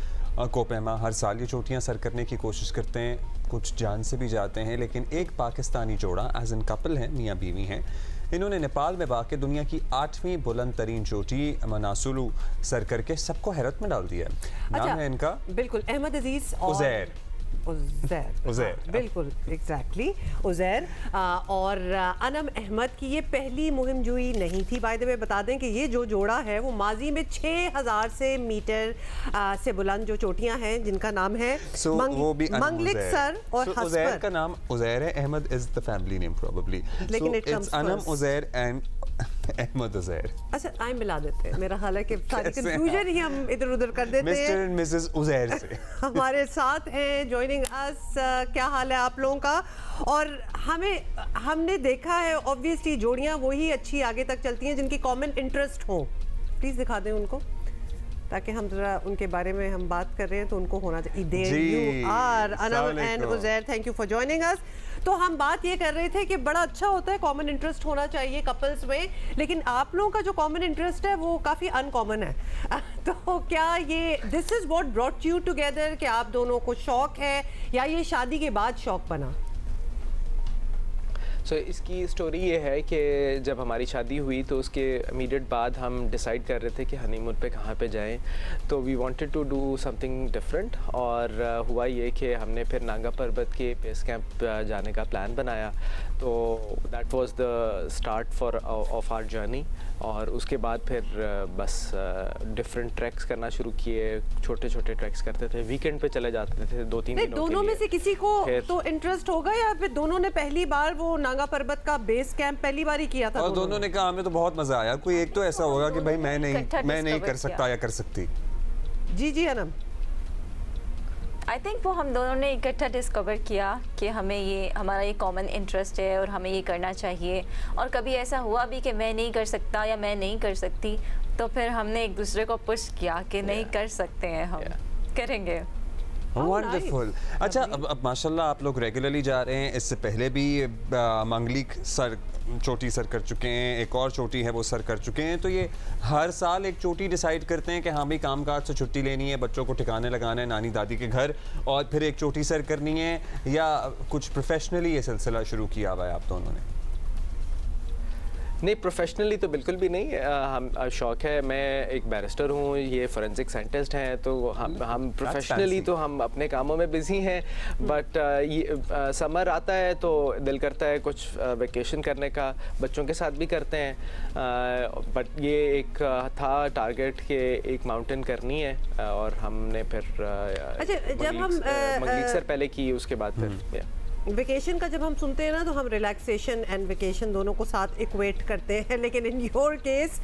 कोपेमा हर साल ये चोटियाँ सर करने की कोशिश करते हैं, कुछ जान से भी जाते हैं, लेकिन एक पाकिस्तानी जोड़ा एज इन कपल है, मियाँ बीवी हैं, इन्होंने नेपाल में वाक़ दुनिया की 8वीं बुलंद तरीन चोटी मनासुलू सर करके सबको हैरत में डाल दिया है. नाम है इनका बिल्कुल अहमद अजीज उज़ैर. बिल्कुल एग्जैक्टली उज़ैर. और अनम अहमद की ये पहली मुहिम जुई नहीं थी. बाय द वे बता दें कि ये जो जोड़ा है वो माजी में 6000 से मीटर से बुलंद जो चोटियां हैं जिनका नाम है मंगलिक सर और उज़ैर का नाम उज़ैर है. Ahmed is the family name probably, लेकिन इट्स अनम उज़ैर एंड अहमद उज़ैर. अच्छा आई मिला देते हैं. मेरा ख्याल है कि सारी कंफ्यूजन ही हम इधर उधर कर देते हैं. मिस्टर एंड मिसेस उज़ैर से हमारे साथ हैं जॉइनिंग अस. क्या हाल है आप लोगों का? और हमने देखा है ऑब्वियसली जोड़ियां वही अच्छी आगे तक चलती हैं जिनकी कॉमन इंटरेस्ट हो. प्लीज दिखा दें उनको ताकि हम जरा उनके बारे में हम बात कर रहे हैं तो उनको होना चाहिए. There you are Anam and Uzair, thank you for joining us. तो हम बात ये कर रहे थे कि बड़ा अच्छा होता है कॉमन इंटरेस्ट होना चाहिए कपल्स में, लेकिन आप लोगों का जो कॉमन इंटरेस्ट है वो काफ़ी अनकॉमन है. तो क्या ये this is what brought you together कि आप दोनों को शौक है या ये शादी के बाद शौक बना? इसकी स्टोरी ये है कि जब हमारी शादी हुई तो उसके इमीडिएट बाद हम डिसाइड कर रहे थे कि हनीमून पे कहाँ पे जाएं. तो we wanted to do something different, और हुआ ये कि हमने फिर नांगा पर्वत के बेस कैंप जाने का प्लान बनाया. तो that was the start for of our journey. और उसके बाद फिर बस डिफरेंट ट्रैक्स करना शुरू किए. छोटे छोटे ट्रैक्स करते थे, वीकेंड पे चले जाते थे 2-3 दिनों के लिए. दोनों में से किसी को तो इंटरेस्ट होगा या फिर दोनों ने पहली बार वो नांगा पर्वत का बेस कैंप पहली बार ही किया था? और दोनों ने कहा हमें तो बहुत मजा आया. कोई एक तो ऐसा होगा कि भाई मैं नहीं कर सकता या कर सकती. जी अनम. आई थिंक वो हम दोनों ने इकट्ठा डिस्कवर किया कि हमारा ये कॉमन इंटरेस्ट है और हमें ये करना चाहिए. और कभी ऐसा हुआ भी कि मैं नहीं कर सकता या मैं नहीं कर सकती, तो फिर हमने एक दूसरे को पुश किया कि नहीं कर सकते हैं, हम करेंगे. वंडरफुल. अच्छा, अब माशाल्लाह आप लोग रेगुलरली जा रहे हैं. इससे पहले भी मंगलिक सर चोटी सर कर चुके हैं, एक और चोटी है वो सर कर चुके हैं. तो ये हर साल एक चोटी डिसाइड करते हैं कि हाँ भाई कामकाज से छुट्टी लेनी है, बच्चों को ठिकाने लगाना है नानी दादी के घर, और फिर एक चोटी सर करनी है, या कुछ प्रोफेशनली ये सिलसिला शुरू किया हुआ है आप दोनों ने? नहीं, प्रोफेशनली तो बिल्कुल भी नहीं. हम शौक है. मैं एक बैरिस्टर हूँ, ये फोरेंसिक साइंटिस्ट हैं. तो हम प्रोफेशनली तो हम अपने कामों में बिजी हैं. बट ये समर आता है तो दिल करता है कुछ वेकेशन करने का. बच्चों के साथ भी करते हैं. बट ये एक था टारगेट कि एक माउंटेन करनी है, और हमने फिर जब हम मंगलिक सर पहले की, उसके बाद फिर वेकेशन का जब हम सुनते हैं ना तो हम रिलैक्सेशन एंड वेकेशन दोनों को साथ इक्वेट करते हैं, लेकिन इन योर केस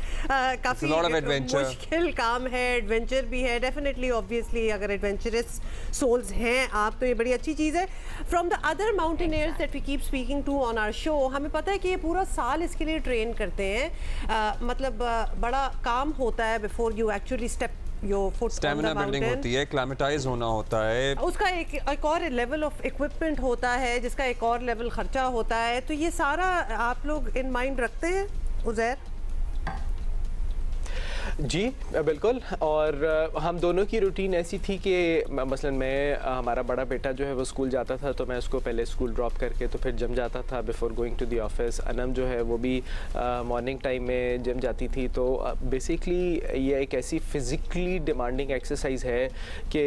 काफ़ी मुश्किल काम है. एडवेंचर भी है डेफिनेटली. ऑब्वियसली अगर एडवेंचरस सोल्स हैं आप तो ये बड़ी अच्छी चीज़ है. From the other mountaineers that we keep speaking to on our show, हमें पता है कि ये पूरा साल इसके लिए ट्रेन करते हैं. मतलब बड़ा काम होता है before you actually step your foot. Stamina building होती है, एक्लेमेटाइज होना होता है, उसका एक और लेवल ऑफ इक्विपमेंट होता है जिसका एक और लेवल खर्चा होता है. तो ये सारा आप लोग इन माइंड रखते हैं उज़ैर? जी बिल्कुल. और हम दोनों की रूटीन ऐसी थी कि मसलन मैं हमारा बड़ा बेटा जो है वो स्कूल जाता था, तो मैं उसको पहले स्कूल ड्रॉप करके तो फिर जिम जाता था before going to the office. Anam जो है वो भी मॉर्निंग टाइम में जिम जाती थी. तो बेसिकली ये एक ऐसी फ़िज़िकली डिमांडिंग एक्सरसाइज है कि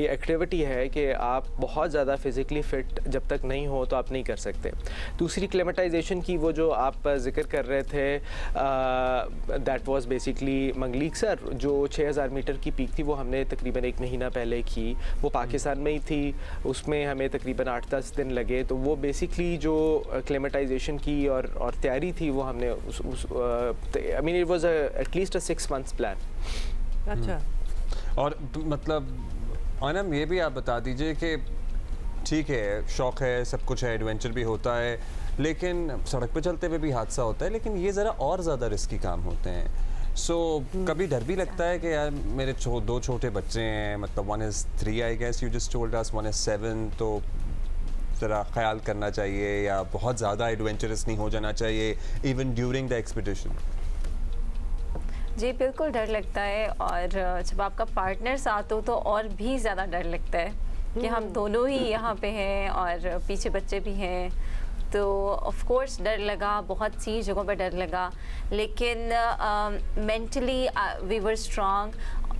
एक्टिविटी है कि आप बहुत ज़्यादा फ़िज़िकली फ़िट जब तक नहीं हो तो आप नहीं कर सकते. दूसरी क्लेमेटाइजेशन की वो जो आप जिक्र कर रहे थे, दैट वाज बेसिकली मंगलीक सर जो 6000 मीटर की पीक थी वो हमने तकरीबन 1 महीना पहले की, वो पाकिस्तान में ही थी, उसमें हमें तकरीबन 8-10 दिन लगे। तो वो बेसिकली जो एक्लेमेटाइजेशन की और तैयारी थी वो हमने I mean it was at least a 6 months plan. अच्छा, और मतलब अनम ये भी आप बता दीजिए कि ठीक है शौक़ है, सब कुछ है, एडवेंचर भी होता है, लेकिन सड़क पे चलते हुए भी हादसा होता है, लेकिन ये ज़रा और ज़्यादा रिस्की काम होते हैं। सो कभी डर भी लगता है कि यार मेरे दो छोटे बच्चे हैं, मतलब 1 is 3 I guess you just told us, 1 is 7, तो ज़रा ख्याल करना चाहिए या बहुत ज़्यादा एडवेंचरस नहीं हो जाना चाहिए इवन ड्यूरिंग द एक्सपीडिशन? जी बिल्कुल डर लगता है, और जब आपका पार्टनर साथ हो तो और भी ज़्यादा डर लगता है कि हम दोनों ही यहाँ पे हैं और पीछे बच्चे भी हैं। तो ऑफ कोर्स डर लगा, बहुत सी जगहों पर डर लगा, लेकिन mentally we were strong.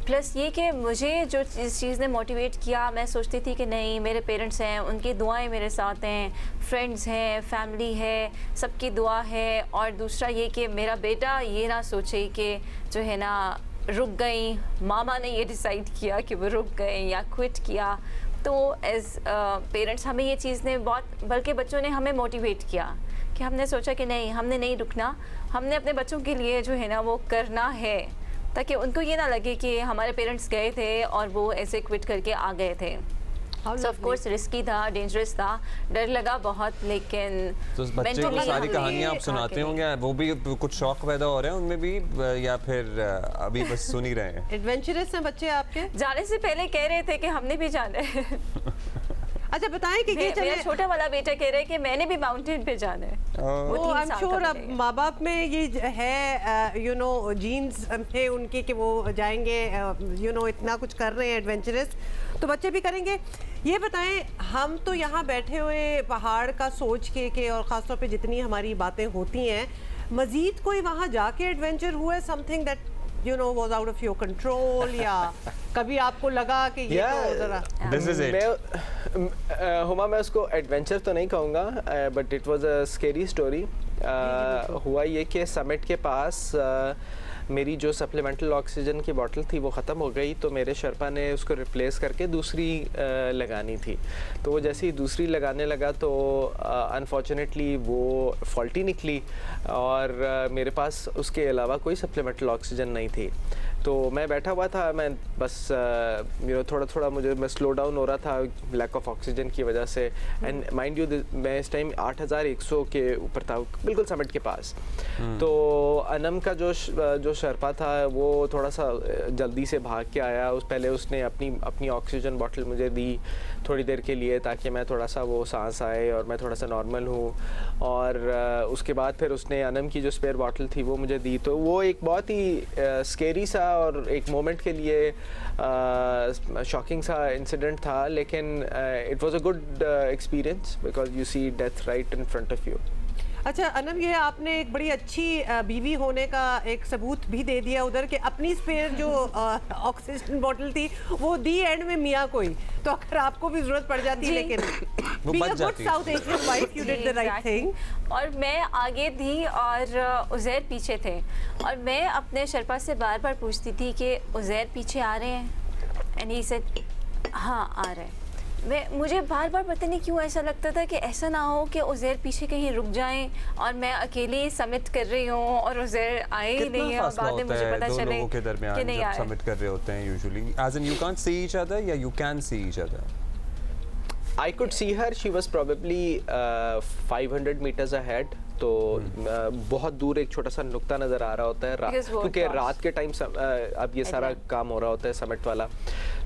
Plus ये कि मुझे जो इस चीज़ ने मोटिवेट किया, मैं सोचती थी कि नहीं मेरे पेरेंट्स हैं, उनकी दुआएं मेरे साथ हैं, फ्रेंड्स हैं, फैमिली है, सबकी दुआ है। और दूसरा ये कि मेरा बेटा ये ना सोचे कि जो है ना रुक गई, मामा ने ये डिसाइड किया कि वो रुक गए या क्विट किया। तो एज पेरेंट्स हमें ये चीज़ ने बहुत, बल्कि बच्चों ने हमें मोटिवेट किया कि हमने सोचा कि नहीं हमने नहीं रुकना, हमने अपने बच्चों के लिए जो है ना वो करना है, ताकि उनको ये ना लगे कि हमारे पेरेंट्स गए थे और वो ऐसे क्विट करके आ गए थे। सो ऑफ कोर्स रिस्की था, डेंजरस था, डर लगा बहुत, लेकिन तो बच्चे को सारी कहानियां आप सुनाते होंगे, वो भी कुछ शौक पैदा हो रहे हैं उनमें भी, या फिर अभी बस सुन ही रहे हैं? एडवेंचरस हैं बच्चे आपके? जाने से पहले कह रहे थे कि हमने भी जाना है। अच्छा बताएं कि मेरा छोटा वाला बेटा कह रहा है कि मैंने भी माउंटेन पे जाना है। वो आई एम श्योर अब माँ बाप में ये है यू नो जीन्स में उनके कि वो जाएंगे, यू नो इतना कुछ कर रहे हैं एडवेंचरस, तो बच्चे भी करेंगे। ये बताएं, हम तो यहाँ बैठे हुए पहाड़ का सोच के और ख़ासतौर पे जितनी हमारी बातें होती हैं, मज़ीद कोई वहाँ जाके एडवेंचर हुआ है, something that you know was out of your control, या कभी आपको लगा कि ये तो ज़रा this is it? हुमा मैं उसको एडवेंचर तो नहीं कहूँगा, but it was a scary story. हुआ ये कि समिट के पास मेरी जो सप्लीमेंटल ऑक्सीजन की बोतल थी वो ख़त्म हो गई, तो मेरे शर्पा ने उसको रिप्लेस करके दूसरी लगानी थी। तो वो जैसे ही दूसरी लगाने लगा तो अनफॉर्चुनेटली वो फॉल्टी निकली और मेरे पास उसके अलावा कोई सप्लीमेंटल ऑक्सीजन नहीं थी। तो मैं बैठा हुआ था, मैं बस थोड़ा थोड़ा मैं स्लो डाउन हो रहा था लैक ऑफ ऑक्सीजन की वजह से। एंड माइंड यू मैं इस टाइम 8100 के ऊपर था, बिल्कुल समिट के पास। तो अनम का जो शर्पा था वो थोड़ा सा जल्दी से भाग के आया, पहले उसने अपनी ऑक्सीजन बॉटल मुझे दी थोड़ी देर के लिए, ताकि मैं थोड़ा सा वो सांस आए और मैं थोड़ा सा नॉर्मल हूँ। और उसके बाद फिर उसने अनम की जो स्पेयर बॉटल थी वो मुझे दी। तो वो एक बहुत ही स्केरी सा और एक मोमेंट के लिए शॉकिंग सा इंसिडेंट था, लेकिन it was a good experience because you see death right in front of you. अच्छा अनम, ये आपने एक बड़ी अच्छी बीवी होने का एक सबूत भी दे दिया उधर कि अपनी स्पेयर जो ऑक्सीजन बोतल थी वो दी एंड में मियाँ कोई, तो अगर आपको भी जरूरत पड़ जाती, लेकिन वो बच जाती। South Asian wife, you did the right thing. और मैं आगे थी और उज़ैर पीछे थे, और मैं अपने शर्पा से बार बार पूछती थी कि उज़ैर पीछे आ रहे हैं, एंड ही सेड हाँ आ रहे हैं। मुझे बार बार पता नहीं क्यों ऐसा लगता था कि ऐसा ना हो कि उज़ैर पीछे कहीं रुक जाएं और मैं अकेली समिट कर रही हूँ और उज़ैर आए ही नहीं है, और बाद में मुझे पता चले कि नहीं आए। समिट कर रहे होते हैं usually, as in you can't see each other या you can see each other? I could see her. She was probably 500 meters ahead. तो बहुत दूर एक छोटा सा नुक्ता नज़र आ रहा होता है, क्योंकि रात के टाइम अब ये सारा काम हो रहा होता है समिट वाला।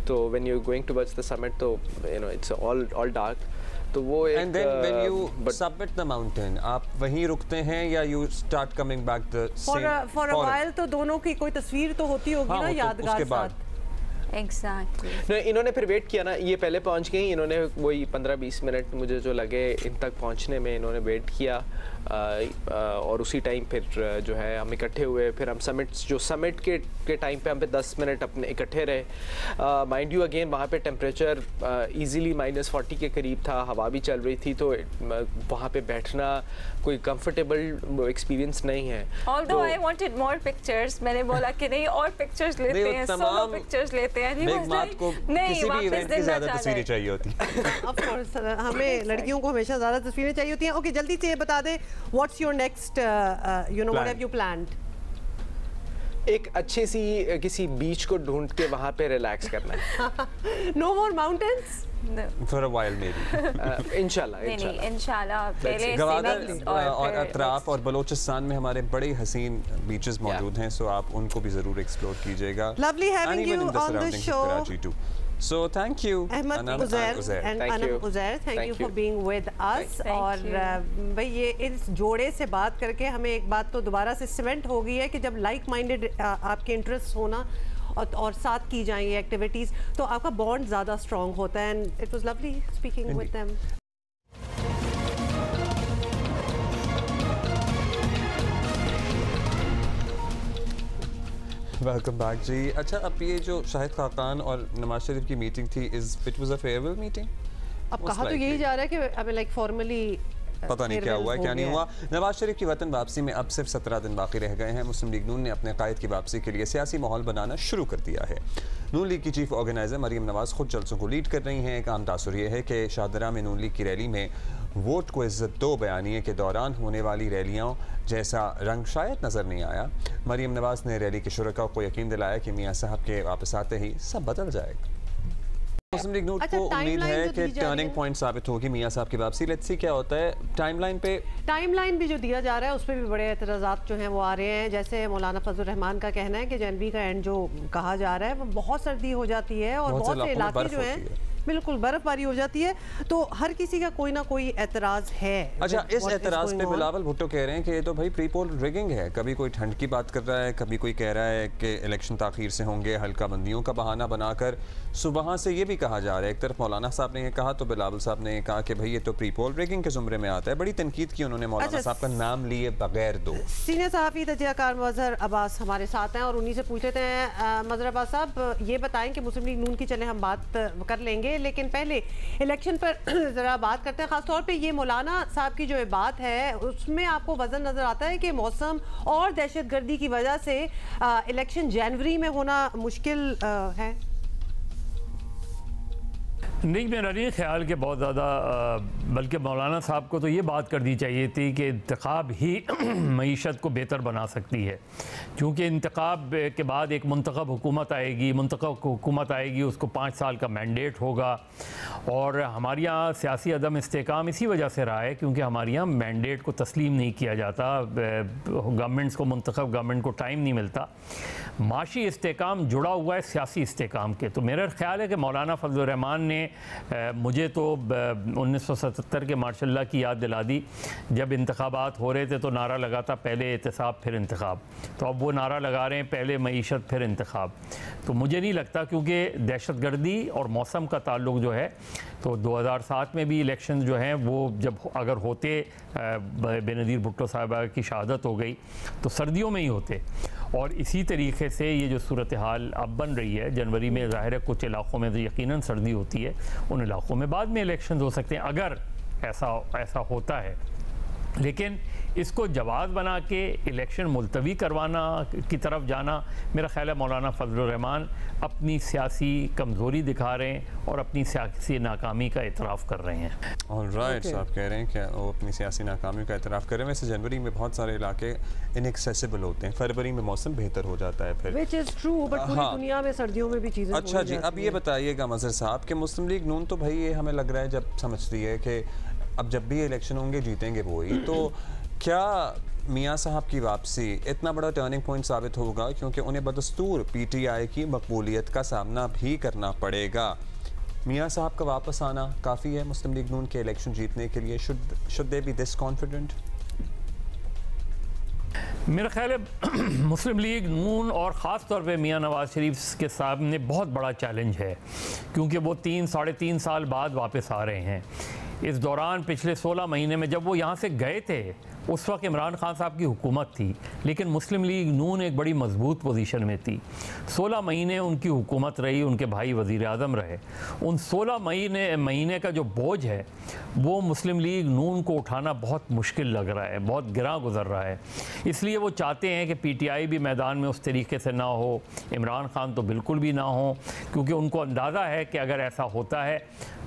तो when you're going towards the summit, तो it's all dark. तो वो एक and then when you summit the mountain, आप वहीं रुकते हैं या you start coming back the same for a while? तो दोनों की कोई तस्वीर तो होती होगी ना यादगार साथ। Exactly. इन्होंने फिर वेट किया ना, ये पहले पहुंच गई, इन्होंने वही 15-20 मिनट मुझे जो लगे इन तक पहुंचने में, इन्होंने वेट किया और उसी टाइम फिर जो है हम इकट्ठे हुए, फिर हम समिट के टाइम पे हम पे 10 मिनट अपने इकट्ठे रहे। माइंड यू अगेन वहाँ पे टेम्परेचर ईजीली -40 के करीब था, हवा भी चल रही थी, तो वहाँ पे बैठना कोई कंफर्टेबल एक्सपीरियंस नहीं है। Although I wanted more pictures, मैंने बोला कि नहीं और पिक्चर्स लेते हैं, सोलो पिक्चर्स लेते हैं। किसी भी इवेंट की ज़्यादा तस्वीरें चाहिए होती हैं। Of course, हमें लड़कियों को हमेशा ज़्यादा तस्वीरें चाहिए होती हैं। ओके, जल्दी से ये बता दे, what's your next, you know, what have you planned? एक अच्छी सी किसी बीच को ढूंढ के वहाँ पे रिलैक्स करना है। No more mountains For a while maybe. इंशाल्लाह पहले गवादर और अतराफ और बलोचिस्तान में हमारे बड़े हसीन बीचेस मौजूद हैं, सो आप उनको भी ज़रूर एक्सप्लोर कीजिएगा। Lovely having you on the show. So thank you, Ahmed Uzair and Anam Uzair, thank you for being with us. और भाई ये इस जोड़े से बात करके हमें एक बात तो दोबारा से सीमेंट हो गई है कि जब लाइक माइंडेड आपके इंटरेस्ट होना और साथ की जाएंगी एक्टिविटीज़ तो आपका बॉन्ड ज़्यादा स्ट्रॉन्ग होता है। And it was lovely speaking with them. Welcome back जी। अच्छा, अब ये जो शाहिद खाकान और नवाज शरीफ की मीटिंग थी, it was a farewell meeting? अब कहा तो यही जा रहा है कि अब लाइक फॉर्मली पता नहीं क्या हुआ क्या नहीं हुआ। नवाज शरीफ की वतन वापसी में अब सिर्फ 17 दिन बाकी रह गए हैं। मुस्लिम लीग नून ने अपने कायद की वापसी के लिए सियासी माहौल बनाना शुरू कर दिया है। नून लीग की चीफ ऑर्गेनाइजर मरीम नवाज खुद जलसों को लीड कर रही हैं। एक आम तासुर यह है कि शाहदरा में नून लीग की रैली में वोट को इज्जत दो बयानिए के दौरान होने वाली रैलियों जैसा रंग शायद नजर नहीं आया। मरीम नवाज ने रैली के शुरका को यकीन दिलाया कि मियाँ साहब के वापस आते ही सब बदल जाएगा। मुस्लिम लीग नून को उम्मीद है कि टर्निंग पॉइंट साबित होगी मियाँ साहब की वापसी। लेट्स सी क्या होता है। टाइमलाइन भी जो दिया जा रहा है उस पर भी बड़े एतराज़ात जो हैं वो आ रहे हैं। जैसे मौलाना फजल रहमान का कहना है कि जनवरी का एंड जो कहा जा रहा है वो बहुत सर्दी हो जाती है और बहुत से इलाके जो हैं बिल्कुल बर्फबारी हो जाती है, तो हर किसी का कोई ना कोई एतराज़ है। अच्छा, इस एतराज़ पे बिलावल भुट्टो कह रहे हैं कि ये तो भाई प्री पोल रिगिंग है। कभी कोई ठंड की बात कर रहा है, कभी कोई कह रहा है कि इलेक्शन ताख़ीर से होंगे, हल्का बंदियों का बहाना बनाकर। सुबह से ये भी कहा जा रहा है, एक तरफ मौलाना साहब ने ये कहा तो बिलावल साहब ने कहा कि भाई ये तो प्री पोल रिगिंग के ज़ुमरे में आता है। बड़ी तनकीद की उन्होंने मौलाना साहब का नाम लिए बगैर दो। सीनियर सहाफ़ी तजियाकार मज़हर अब्बास हमारे साथ हैं और उन्हीं से पूछ लेते हैं। मज़हर अब्बास साहब, ये बताएं कि मुस्लिम लीग नून की चले हम बात कर लेंगे, लेकिन पहले इलेक्शन पर ज़रा बात करते हैं। ख़ासतौर पे ये मौलाना साहब की जो बात है उसमें आपको वज़न नज़र आता है कि मौसम और दहशतगर्दी की वजह से इलेक्शन जनवरी में होना मुश्किल है? नहीं, मेरा नहीं ख्याल कि बहुत ज़्यादा, बल्कि मौलाना साहब को तो ये बात करनी चाहिए थी कि इंतखाब ही मईशत को बेहतर बना सकती है, क्योंकि इंतखाब के बाद एक मुंतखब हुकूमत आएगी, उसको 5 साल का मैंडेट होगा। और हमारे यहाँ सियासी अदम इस्तेकाम इसी वजह से रहा है क्योंकि हमारे यहाँ मैंडेट को तस्लीम नहीं किया जाता, गवर्नमेंट्स को, मुंतखब गवर्नमेंट को टाइम नहीं मिलता। माशी इस्तेकाम जुड़ा हुआ है सियासी इस्तेकाम के। तो मेरा ख्याल है कि मौलाना फजल रहमान ने मुझे तो 1977 के मार्शल्लाह की याद दिला दी, जब इंतखाबात हो रहे थे तो नारा लगा था पहले एहतसाब फिर इंतखाब। तो अब वो नारा लगा रहे हैं पहले मईशत फिर इंतखाब। तो मुझे नहीं लगता, क्योंकि दहशतगर्दी और मौसम का ताल्लुक जो है, तो 2007 में भी इलेक्शन जो हैं वो जब अगर होते, बेनज़ीर भुट्टो साहिबा की शहादत हो गई तो सर्दियों में ही होते। और इसी तरीके से ये जो सूरत हाल अब बन रही है, जनवरी में ज़ाहिर है कुछ इलाक़ों में तो यकीनन सर्दी होती है, उन इलाक़ों में बाद में इलेक्शन हो सकते हैं अगर ऐसा होता है। लेकिन इसको जवाब बना के इलेक्शन मुलतवी करवाना की तरफ जाना, मेरा ख्याल है मौलाना फजल रहमान अपनी सियासी कमज़ोरी दिखा रहे हैं और अपनी सियासी नाकामी का एतराफ़ कर रहे हैं। ऑलराइट, आप कह रहे हैं कि वो अपनी सियासी नाकामी का एतराफ़ कर रहे हैं। वैसे जनवरी में बहुत सारे इलाके इनएक्सेसिबल होते हैं, फरवरी में मौसम बेहतर हो जाता है फिर, व्हिच इज़ ट्रू, बट पूरी दुनिया में सर्दियों में भी चीज़ें। अच्छा जी, अब ये बताइएगा मज़हर साहब कि मुस्लिम लीग नून तो भाई ये हमें लग रहा है जब समझती है कि अब जब भी इलेक्शन होंगे जीतेंगे वो ही, तो क्या मियाँ साहब की वापसी इतना बड़ा टर्निंग पॉइंट साबित होगा? क्योंकि उन्हें बदस्तूर पीटीआई की मकबूलियत का सामना भी करना पड़ेगा। मियाँ साहब का वापस आना काफ़ी है मुस्लिम लीग नून के इलेक्शन जीतने के लिए? Should they B this confident? मेरा ख्याल है मुस्लिम लीग नून और ख़ास तौर पे मियाँ नवाज़ शरीफ के सामने बहुत बड़ा चैलेंज है, क्योंकि वो 3-3.5 साल बाद वापस आ रहे हैं। इस दौरान पिछले 16 महीने में जब वो यहाँ से गए थे उस वक्त इमरान खान साहब की हुकूमत थी, लेकिन मुस्लिम लीग नून एक बड़ी मजबूत पोजीशन में थी। 16 महीने उनकी हुकूमत रही, उनके भाई वज़ीर आज़म रहे। उन 16 महीने का जो बोझ है वो मुस्लिम लीग नून को उठाना बहुत मुश्किल लग रहा है, बहुत गिरा गुजर रहा है। इसलिए वो चाहते हैं कि PTI भी मैदान में उस तरीके से ना हो, इमरान खान तो बिल्कुल भी ना हो, क्योंकि उनको अंदाज़ा है कि अगर ऐसा होता है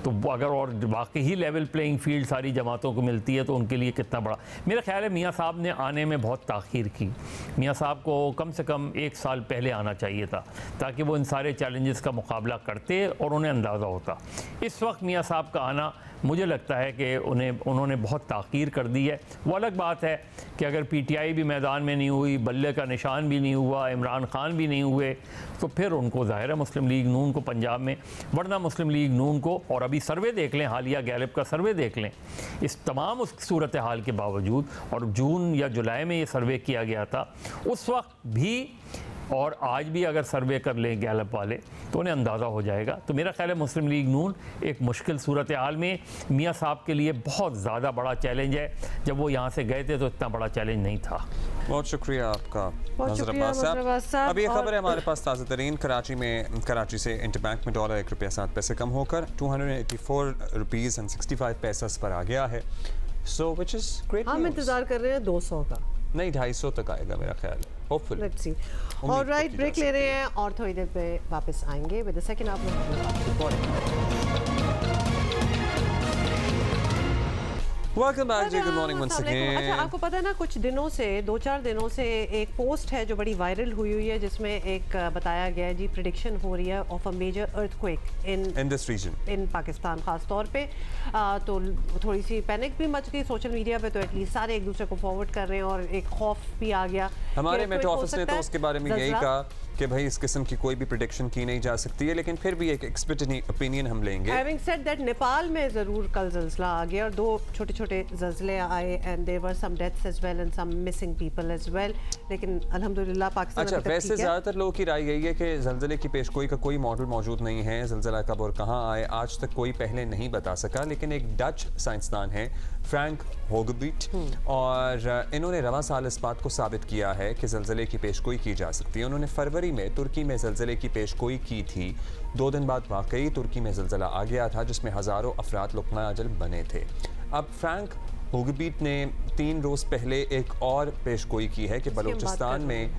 तो अगर और वाकई ही लेवल प्लेइंग फील्ड सारी जमातों को मिलती है तो उनके लिए कितना बड़ा। मेरा ख्याल है मियाँ साहब ने आने में बहुत ताख़ीर की। मियाँ साहब को कम से कम 1 साल पहले आना चाहिए था, ताकि वो इन सारे चैलेंजेस का मुकाबला करते और उन्हें अंदाज़ा होता। इस वक्त मियाँ साहब का आना मुझे लगता है कि उन्होंने बहुत ताख़ीर कर दी है। वो अलग बात है कि अगर PTI भी मैदान में नहीं हुई, बल्ले का निशान भी नहीं हुआ, इमरान खान भी नहीं हुए, तो फिर उनको ज़ाहिर है मुस्लिम लीग नून को पंजाब में, वरना मुस्लिम लीग नून को, और अभी सर्वे देख लें, हालिया गैलप का सर्वे देख लें, इस तमाम उस सूरत हाल के बावजूद, और जून या जुलाई में ये सर्वे किया गया था, उस वक्त भी और आज भी अगर सर्वे कर लें गैलप वाले तो उन्हें अंदाज़ा हो जाएगा। तो मेरा ख्याल है मुस्लिम लीग नून एक मुश्किल सूरत हाल में, मियाँ साहब के लिए बहुत ज़्यादा बड़ा चैलेंज है। जब वो यहाँ से गए थे तो इतना बड़ा चैलेंज नहीं था। बहुत शुक्रिया आपका नज़र अब्बास साहब। अभी खबर है हमारे पास ताज़ा तरीन, कराची से इंटरबैंक में डॉलर 1 रुपया 7 पैसे कम होकर 284 रुपीज़ एंड 65 पैसे पर आ गया है। सो विच इज़ ग्रेट। हम इंतज़ार कर रहे हैं 200 का, नहीं 250 तक आएगा मेरा ख्याल है, hopefully. Let's see. Alright, break ले रहे हैं और थोड़ी देर पे वापस आएंगे विद द सेकंड हाफ में। वेलकम बैक जी, गुड मॉर्निंग वंस अगेन। अच्छा, आपको पता है ना, कुछ दिनों से 2-4 दिनों से एक पोस्ट है जो बड़ी वायरल हुई है, जिसमें एक बताया गया है जी, प्रेडिक्शन हो रही है of a major earthquake in this region, in Pakistan खास तौर पे। तो थोड़ी सी पैनिक भी मच गई सोशल मीडिया पे, तो एटलीस्ट सारे एक दूसरे को फॉरवर्ड कर रहे हैं और एक खौफ भी आ गया। हमारे मेट्रो ऑफिस ने तो उसके बारे में यही कहा कि भाई इस किस्म की कोई भी प्रेडिक्शन की नहीं जा सकती है, लेकिन फिर भी एक एक्सपर्ट ओपिनियन हम लेंगे। हैविंग सेड दैट, नेपाल में ज़रूर कल ज़ल्ज़ला आ गया और 2 छोटे-छोटे ज़ल्ज़ले आए and there were some deaths as well and some missing people as well, लेकिन अल्हम्दुलिल्लाह पाकिस्तान। अच्छा, वैसे ज़्यादातर लोगों की राय यही है कि ज़ल्ज़ले की पेशगोई का कोई मॉडल मौजूद नहीं है। ज़ल्ज़ला कब और कहाँ आए आज तक कोई पहले नहीं बता सका, लेकिन एक डच साइंसदान है फ्रैंक होगबीट, और इन्होंने रवां साल इस बात को साबित किया है कि ज़ल्ज़ले की पेशगोई की जा सकती है। उन्होंने फरवरी में तुर्की में ज़ल्ज़ले की पेशगोई की थी। 2 दिन बाद वाकई तुर्की में ज़ल्ज़ला आ गया था, जिसमें हज़ारों अफराद लुक़मा अजल बने थे। अब फ्रैंक होगबीट ने 3 रोज़ पहले एक और पेशगोई की है कि बलूचिस्तान में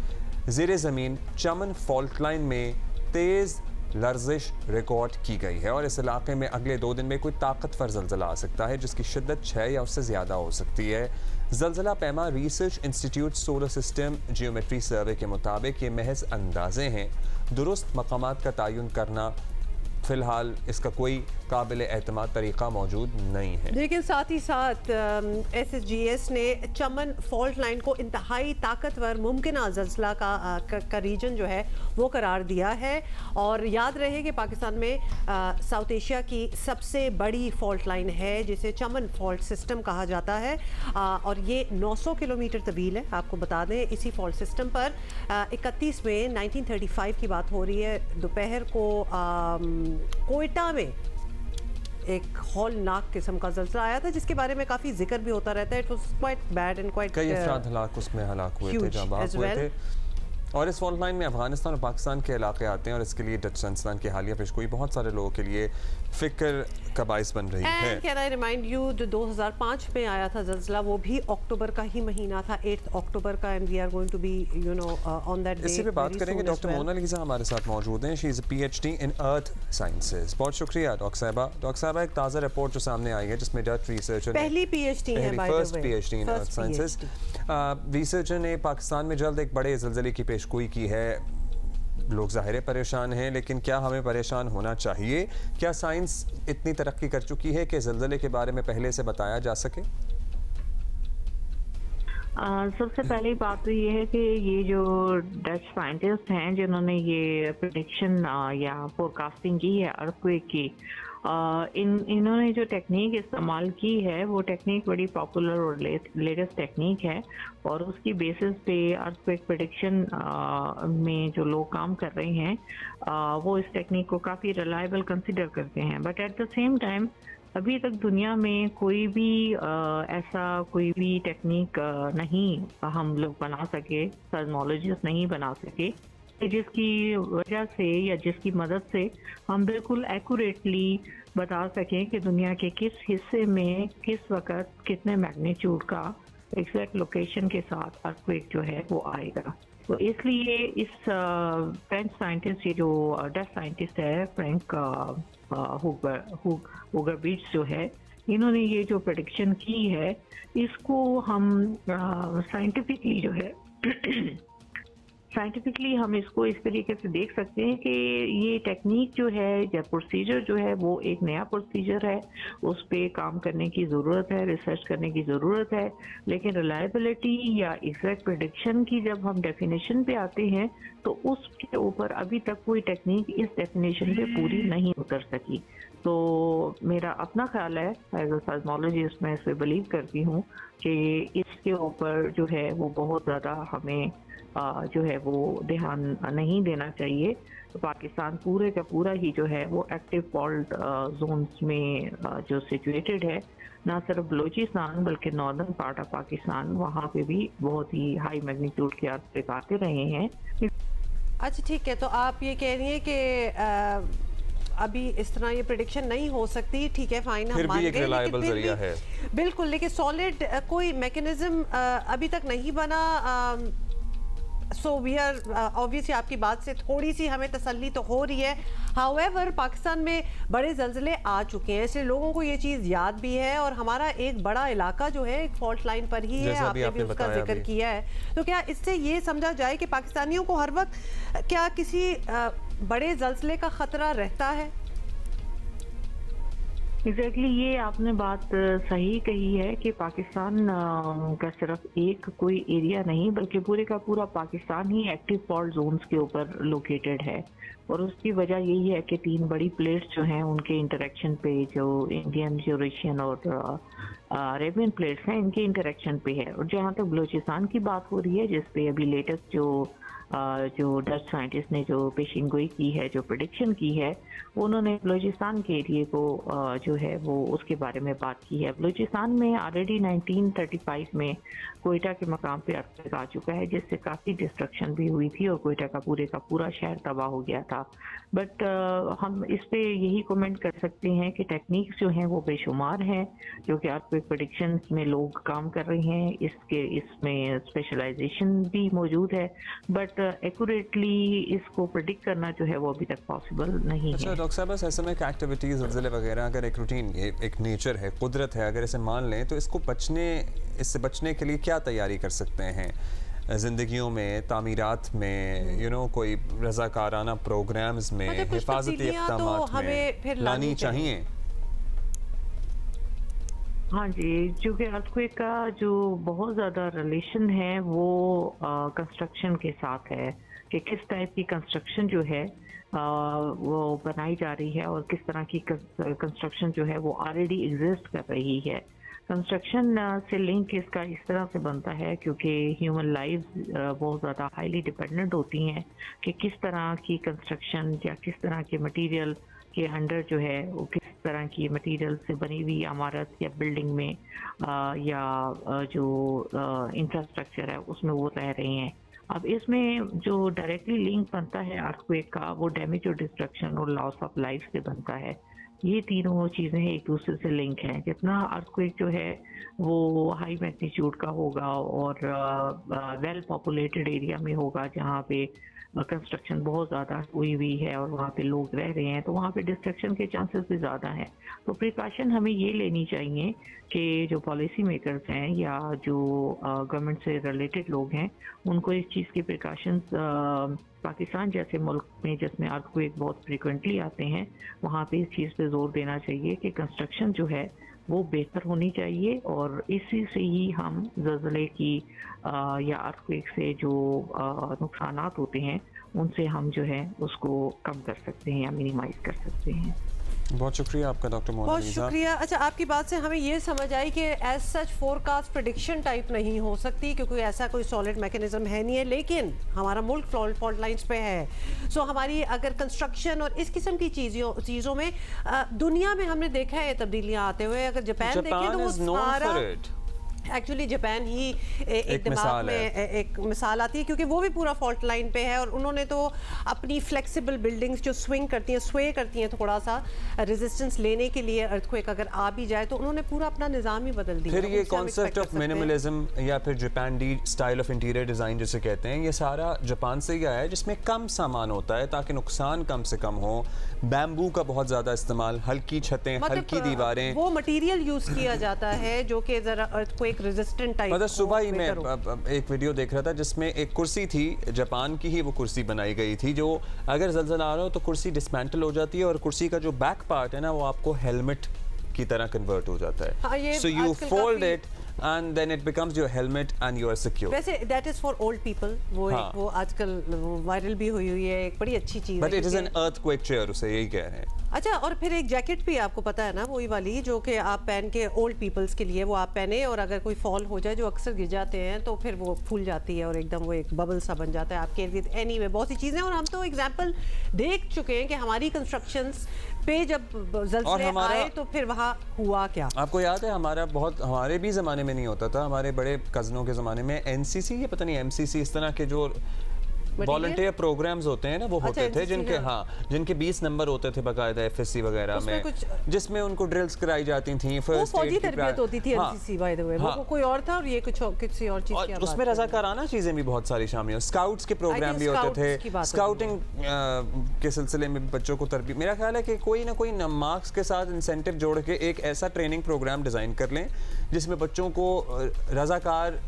ज़ेरे ज़मीन चमन फॉल्ट लाइन में तेज़ लर्जिश रिकॉर्ड की गई है, और इस इलाके में अगले 2 दिन में कोई ताकतवर ज़ल्ज़ला आ सकता है, जिसकी शिद्दत 6 या उससे ज़्यादा हो सकती है। ज़ल्ज़ला पैमा research institute solar system geometry survey के मुताबिक ये महज अंदाजे हैं, दुरुस्त मकामात का तयन करना फ़िलहाल इसका कोई काबिल एतमाद तरीक़ा मौजूद नहीं है। लेकिन साथ ही साथ SSGS ने चमन फॉल्ट लाइन को इंतहाई ताकतवर मुमकिन ज़ल्ज़ला का रीजन जो है वो करार दिया है। और याद रहे कि पाकिस्तान में साउथ एशिया की सबसे बड़ी फॉल्ट लाइन है, जिसे चमन फॉल्ट सिस्टम कहा जाता है, और ये 900 किलोमीटर तवील है। आपको बता दें, इसी फॉल्ट सिस्टम पर 31 में 1935 की बात हो रही है, दोपहर को कोयटा में एक हौलनाक किस्म का ज़ल्ज़ला आया था, जिसके बारे में काफ़ी जिक्र भी होता रहता है। It was quite bad and quite, कई अफराद हलाक उसमें हलाक हुए थे, जहाँ हुए थे। और इस फॉल्ट लाइन में अफगानिस्तान और पाकिस्तान के इलाके आते हैं, और इसके लिए डच साइंसदान की हालिया पेशगोई बहुत सारे लोगों के लिए फिक्र का बाइस बन रही है। कैन आई रिमाइंड यू, जो 2005 में आया था ज़ल्ज़ला, वो भी अक्टूबर का ही महीना था, 8 अक्टूबर का, and we are going to be you know on that day. इसी पे बात करेंगे। डॉक्टर मोनालिसा हमारे साथ मौजूद हैं। She is a PhD in earth sciences. बहुत शुक्रिया डॉक्टर साहिबा। डॉक्टर साहिबा, एक ताज़ा रिपोर्ट जो सामने आई है, जिसमें डच रिसर्चर, पहली PhD है, फर्स्ट PhD इन अर्थ साइंसेज, रिसर्चर ने पाकिस्तान में जल्द एक बड़े ज़ल्ज़ले की पेशगोई की है। लोग ज़ाहिर परेशान हैं, लेकिन क्या हमें परेशान होना चाहिए? क्या साइंस इतनी तरक्की कर चुकी है कि ज़ल्ज़ले के बारे में पहले से बताया जा सके? सबसे पहली बात तो ये है कि ये जो डच साइंटिस्ट हैं जिन्होंने ये प्रेडिक्शन या फोरकास्टिंग की है अर्थक्वेक की, इन्होंने जो टेक्निक इस्तेमाल की है वो टेक्निक बड़ी पॉपुलर और लेटेस्ट टेक्निक है, और उसकी बेसिस पे अर्थक्वेक प्रेडिक्शन में जो लोग काम कर रहे हैं वो इस टेक्निक को काफ़ी रिलायबल कंसिडर करते हैं। But at the same time अभी तक दुनिया में कोई भी ऐसा कोई भी टेक्निक नहीं हम लोग बना सके, सेस्मोलॉजिस्ट नहीं बना सके, जिसकी वजह से या जिसकी मदद से हम बिल्कुल एक्यूरेटली बता सकें कि दुनिया के किस हिस्से में किस वक्त कितने मैग्नीट्यूड का एग्जैक्ट लोकेशन के साथ अर्थक्वेक जो है वो आएगा। तो इसलिए इस फ्रेंच साइंटिस्ट, ये जो डच साइंटिस्ट है फ्रैंक हुगर बीट्स जो है, इन्होंने ये जो प्रेडिक्शन की है इसको हम साइंटिफिकली जो है साइंटिफिकली हम इसको इस तरीके से देख सकते हैं कि ये टेक्निक जो है या प्रोसीजर जो है वो एक नया प्रोसीजर है, उस पर काम करने की ज़रूरत है, रिसर्च करने की ज़रूरत है, लेकिन रिलायबिलिटी या एग्जैक्ट प्रेडिक्शन की जब हम डेफिनेशन पे आते हैं तो उसके ऊपर अभी तक कोई टेक्निक इस डेफिनेशन पे पूरी नहीं उतर सकी। तो मेरा अपना ख्याल है एज अ सेस्मोलॉजिस्ट, मैं इस पर बिलीव करती हूँ कि इसके ऊपर जो है वो बहुत ज़्यादा हमें जो है वो ध्यान नहीं देना चाहिए। तो पाकिस्तान पूरे का पूरा ही जो है वो एक्टिव फॉल्ट जोन्स में जो सिचुएटेड है, ना सिर्फ बलूचिस्तान बल्कि नॉर्दर्न पार्ट ऑफ पाकिस्तान, वहाँ पे भी बहुत ही हाई मैग्नीट्यूड के अर्थक्वेक आते रहे हैं। अच्छा ठीक है, तो आप ये कह रही हैं कि अभी इस तरह ये प्रेडिक्शन नहीं हो सकती, ठीक है फाइन, हम मान गए, लेकिन फिर भी बिल्कुल, लेकिन सॉलिड कोई मैकेनिज्म अभी तक नहीं बना। सो वी आर ऑब्वियसली आपकी बात से थोड़ी सी हमें तसल्ली तो हो रही है। हाउएवर पाकिस्तान में बड़े ज़लज़ले आ चुके हैं, इसलिए लोगों को ये चीज़ याद भी है, और हमारा एक बड़ा इलाका जो है एक फॉल्ट लाइन पर ही है, आपने भी उसका जिक्र किया है। तो क्या इससे ये समझा जाए कि पाकिस्तानियों को हर वक्त क्या किसी बड़े ज़लज़ले का ख़तरा रहता है? एग्जैक्टली ये आपने बात सही कही है कि पाकिस्तान का सिर्फ एक कोई एरिया नहीं बल्कि पूरे का पूरा पाकिस्तान ही एक्टिव फॉल्ट जोन्स के ऊपर लोकेटेड है, और उसकी वजह यही है कि 3 बड़ी प्लेट्स जो हैं उनके इंटरेक्शन पे, जो इंडियन, यूरेशियन और अरेबियन प्लेट्स हैं, इनके इंटरेक्शन पे है। और जहाँ तक बलूचिस्तान की बात हो रही है, जिसपे अभी लेटेस्ट जो डच साइंटिस्ट ने जो पेशिंगोई की है, जो प्रेडिक्शन की है, उन्होंने बलूचिस्तान के एरिए को जो है वो उसके बारे में बात की है। बलूचिस्तान में ऑलरेडी 1935 में कोयटा के मकाम पे अर्थक्वेक आ चुका है, जिससे काफ़ी डिस्ट्रक्शन भी हुई थी और कोयटा का पूरा शहर तबाह हो गया था। बट हम इस पे यही कमेंट कर सकते हैं कि टेक्निक्स जो हैं वो बेशुमार हैं, जो कि अर्थक्वेक प्रेडिक्शन में लोग काम कर रहे हैं, इसमें स्पेशलाइजेशन भी मौजूद है, बट एक्यूरेटली इसको प्रेडिक्ट करना जो है वो अभी तक पॉसिबल नहीं है। अच्छा डॉक्टर साहब, सेस्मिक एक्टिविटीज़, ज़लज़ले वगैरह अगर एक रूटीन, एक नेचर है, कुदरत है, अगर इसे मान लें तो इससे बचने के लिए क्या तैयारी कर सकते हैं ज़िंदगियों में, तामीरात में, कोई रज़ाकाराना प्रोग्राम्स में, हिफाजती इक़दामात में लानी चाहिए? हाँ जी, क्योंकि अर्थक्वेक का जो बहुत ज़्यादा रिलेशन है वो कंस्ट्रक्शन के साथ है, कि किस टाइप की कंस्ट्रक्शन जो है वो बनाई जा रही है और किस तरह की कंस्ट्रक्शन जो है वो ऑलरेडी एग्जिस्ट कर रही है। कंस्ट्रक्शन से लिंक इसका इस तरह से बनता है क्योंकि ह्यूमन लाइव्स बहुत ज़्यादा हाईली डिपेंडेंट होती हैं कि किस तरह की कंस्ट्रक्शन या किस तरह के मटेरियल के अंडर जो है वो किस तरह की मटेरियल से बनी हुई इमारत या बिल्डिंग में या जो इंफ्रास्ट्रक्चर है उसमें वो रह रहे हैं। अब इसमें जो डायरेक्टली लिंक बनता है अर्थक्वेक का, वो डैमेज और डिस्ट्रक्शन और लॉस ऑफ लाइफ से बनता है। ये तीनों चीज़ें एक दूसरे से लिंक हैं। जितना अर्थक्वेक जो है वो हाई मैग्नीट्यूड का होगा और वेल पॉपुलेटेड एरिया में होगा जहाँ पे कंस्ट्रक्शन बहुत ज़्यादा हुई हुई है और वहाँ पे लोग रह रहे हैं, तो वहाँ पे डिस्ट्रक्शन के चांसेस भी ज़्यादा हैं। तो प्रिकॉशन हमें ये लेनी चाहिए कि जो पॉलिसी मेकर्स हैं या जो गवर्नमेंट से रिलेटेड लोग हैं उनको इस चीज़ की प्रिकॉशंस पाकिस्तान जैसे मुल्क में जिसमें अर्थक्वेक बहुत फ्रिक्वेंटली आते हैं वहाँ पे इस चीज़ पे जोर देना चाहिए कि कंस्ट्रक्शन जो है वो बेहतर होनी चाहिए, और इसी से ही हम ज़लज़ले की या अर्थक्वेक से जो नुकसानात होते हैं उनसे हम जो है उसको कम कर सकते हैं या मिनिमाइज कर सकते हैं। बहुत शुक्रिया आपका डॉक्टर बहुत शुक्रिया। अच्छा, आपकी बात से हमें ये समझ आई कि as such forecast prediction type नहीं हो सकती क्योंकि ऐसा कोई सॉलिड मैकेनिज्म है नहीं है, लेकिन हमारा मुल्क फॉल्ट लाइंस पे है। सो हमारी अगर कंस्ट्रक्शन और इस किस्म की चीज़ों में दुनिया में हमने देखा है तब्दीलियाँ आते हुए। अगर जापान देखें तो वो सारा एक्चुअली जापान ही एक दिमाग में एक मिसाल आती है क्योंकि वो भी पूरा फॉल्ट लाइन पे है और उन्होंने तो अपनी फ्लेक्सिबल बिल्डिंग्स जो स्विंग करती हैं, स्वे करती हैं थोड़ा सा रेजिस्टेंस लेने के लिए अर्थक्वेक अगर आ भी जाए तो उन्होंने पूरा अपना निज़ाम ही बदल दिया। फिर ये कॉन्सेप्ट ऑफ मिनिमलिज्म या फिर Japan D style of interior design जिसे कहते हैं, ये सारा जापान से ही आया है जिसमें कम सामान होता है ताकि नुकसान कम से कम हो। बैम्बू का बहुत ज़्यादा इस्तेमाल, हल्की छतें, हल्की दीवारें, वो मटेरियल यूज़ किया जाता है जो कि ज़रा अर्थक्वेक रेजिस्टेंट टाइप। मतलब सुबह ही मैं एक वीडियो देख रहा था जिसमें एक कुर्सी थी, जापान की ही वो कुर्सी बनाई गई थी, जो अगर ज़लज़ला आ रहा हो तो कुर्सी डिसमेंटल हो जाती है और कुर्सी का जो बैक पार्ट है ना वो आपको हेलमेट की तरह कन्वर्ट हो जाता है। So you fold it and then it becomes your helmet and you are secure. वैसे that is for old people, वो आजकल वायरल भी हुई है, एक बड़ी अच्छी चीज़ है। But it is an earthquake chair, उसे यही कह रहे हैं। अच्छा, और फिर एक जैकेट भी आपको पता है ना, वही वाली जो कि आप पहन के ओल्ड पीपल्स के लिए वो आप पहने और अगर कोई फॉल हो जाए जो अक्सर गिर जाते हैं तो फिर वो फूल जाती है और एकदम वो एक बबल सा बन जाता है आपके लिए। एनीवे बहुत सी चीज़ें और हम तो एग्जाम्पल देख चुके हैं कि हमारी कंस्ट्रक्शंस पे जब ज़लज़ले आए तो फिर वहाँ हुआ क्या। आपको याद है हमारे भी ज़माने में नहीं होता था, हमारे बड़े कज़नों के ज़माने में एनसीसी या पता नहीं एमसीसी इस तरह के जो वॉलंटियर प्रोग्राम्स होते हैं ना वो होते थे जिनके 20 नंबर होते थे बाकायदा एफएससी वगैरह में, जिसमें उनको ड्रिल्स कराई जाती थी, फर्स्ट एड की तरबियत होती थी। एनसीसी बाय द वे वो कोई और था और ये किसी और चीज की बात। उसमें रज़ाकाराना चीजें भी बहुत सारी शामिल, स्काउट्स के प्रोग्राम भी होते थे, स्काउटिंग के सिलसिले में बच्चों को तरबियत। मेरा ख्याल है कि कोई ना कोई मार्क्स के साथ इंसेंटिव जोड़ के एक ऐसा ट्रेनिंग प्रोग्राम डिजाइन कर लें जिसमें बच्चों को रज़ाकार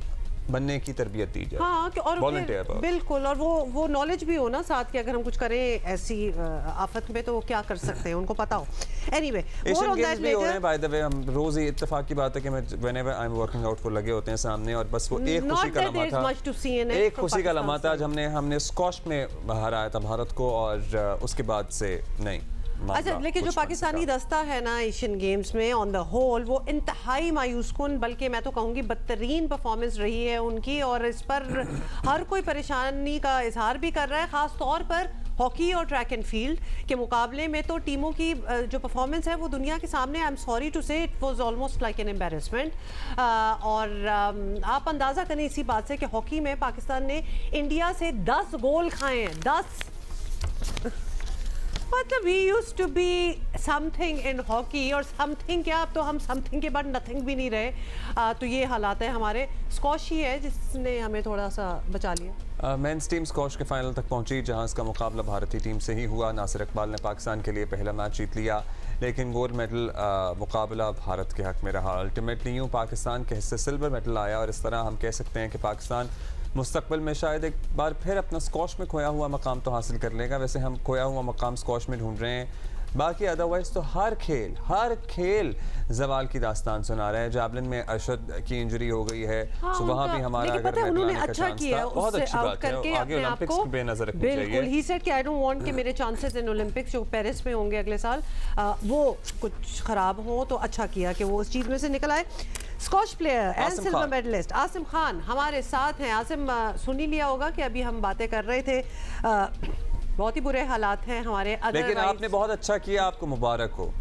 बनने की तरबियत दी जाए। हाँ, और बिल्कुल, और वो नॉलेज भी हो ना साथ कि अगर हम कुछ करें ऐसी आफत में तो क्या कर सकते हैं, उनको पता हो। एनीवे एशियन गेम्स भी हो रहे हैं बाय द वे, हम रोज ही इत्तेफाक की बात है कि मैं whenever I am working out को लगे होते हैं सामने और बस वो एक खुशी का लम्हा था आज हमने स्क्वॉश में हराया था भारत को और उसके बाद से नहीं। अच्छा, लेकिन जो पाकिस्तानी दस्ता है ना एशियन गेम्स में ऑन द होल वो इंतहाई मायूसकुन, बल्कि मैं तो कहूँगी बदतरीन परफॉर्मेंस रही है उनकी और इस पर हर कोई परेशानी का इजहार भी कर रहा है, ख़ास तौर पर हॉकी और ट्रैक एंड फील्ड के मुकाबले में तो टीमों की जो परफॉर्मेंस है वो दुनिया के सामने, आई एम सॉरी टू से, it was almost like an embarrassment. और आप अंदाज़ा करें इसी बात से कि हॉकी में पाकिस्तान ने इंडिया से 10 गोल खाए हैं, 10। मतलब we used to be something in hockey और something क्या, अब तो हम something के बाद nothing भी नहीं रहे। तो ये हालात है हमारे। स्कॉश ही है जिसने हमें थोड़ा सा बचा लिया। मेंस टीम स्कॉश के फाइनल तक पहुंची जहां इसका मुकाबला भारतीय टीम से ही हुआ। नासिर इकबाल ने पाकिस्तान के लिए पहला मैच जीत लिया लेकिन गोल्ड मेडल मुकाबला भारत के हक में रहा। अल्टीमेटली यूँ पाकिस्तान के हिस्से सिल्वर मेडल आया और इस तरह हम कह सकते हैं कि पाकिस्तान मुस्तकबिल में शायद एक बार फिर अपना स्कॉश में खोया हुआ मकाम तो हासिल कर लेगा। वैसे हम खोया हुआ मकाम स्कॉश में ढूंढ रहे हैं, बाकी अदरवाइज तो हर खेल जवाल की दास्तान सुना रहा है। जावलिन में अरशद की इंजरी हो गई है, सुबह भी हमारा उन्होंने अच्छा किया, बहुत अच्छी बात है, आगे ओलंपिक्स पे नजर रखनी चाहिए। ही सेड कि आई डोंट वांट कि मेरे चांसेस इन ओलंपिक्स जो पेरिस में होंगे अगले साल वो कुछ खराब हो, तो अच्छा किया कि वो उस चीज में से निकल आए। Squash player and silver medallist Asim Khan हमारे साथ हैं। आसिम, सुन ही लिया होगा कि अभी हम बातें कर रहे थे, बहुत ही बुरे हालात हैं हमारे, लेकिन आपने बहुत अच्छा किया, आपको मुबारक हो।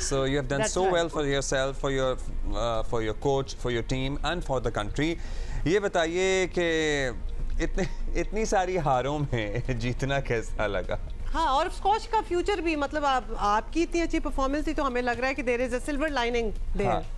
So you have done so well for yourself, for your coach, for your team and for the country. ये बताइए कि इतनी सारी हारों में जीतना कैसा लगा? हाँ, और स्कॉश का फ्यूचर भी, मतलब आपकी इतनी अच्छी परफॉर्मेंस थी तो हमें लग रहा है कि there is a silver lining there.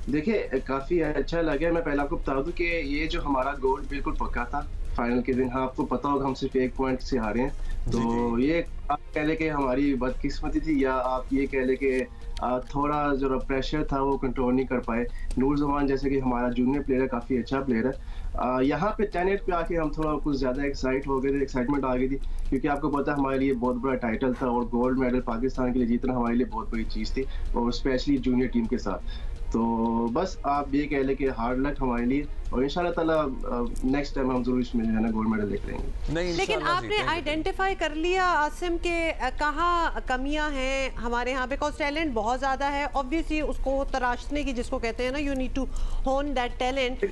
देखिए, काफी अच्छा लगा। मैं पहले आपको बता दूं कि ये जो हमारा गोल बिल्कुल पक्का था फाइनल के दिन। हाँ, आपको पता होगा हम सिर्फ 1 पॉइंट से हारे हैं, तो ये आप कह ले कि हमारी बदकिस्मती थी या आप ये कह ले कि थोड़ा जो प्रेशर था वो कंट्रोल नहीं कर पाए। नूर जमान जैसे कि हमारा जूनियर प्लेयर है, काफी अच्छा प्लेयर है, यहाँ पे 10-8 पे आके हम थोड़ा कुछ ज्यादा एक्साइट हो गए थे, एक्साइटमेंट आ गई थी, क्योंकि आपको पता है हमारे लिए बहुत बड़ा टाइटल था और गोल्ड मेडल पाकिस्तान के लिए जीतना हमारे लिए बहुत बड़ी चीज थी, और स्पेशली जूनियर टीम के साथ। तो बस आप ये कह लें कि हार्ड लक हमारे लिए, और इंशाल्लाह ताला नेक्स्ट टाइम हम जरूर इसमें जो है ना गोल्ड मेडल लेकर आएंगे। लेकिन आपने आइडेंटिफाई कर लिया आसिम के कहाँ कमियां हैं हमारे यहाँ, बिकॉज टैलेंट बहुत ज़्यादा है ऑब्वियसली, उसको तराशने की जिसको कहते हैं ना, यू नीड टू होन दैट टैलेंट।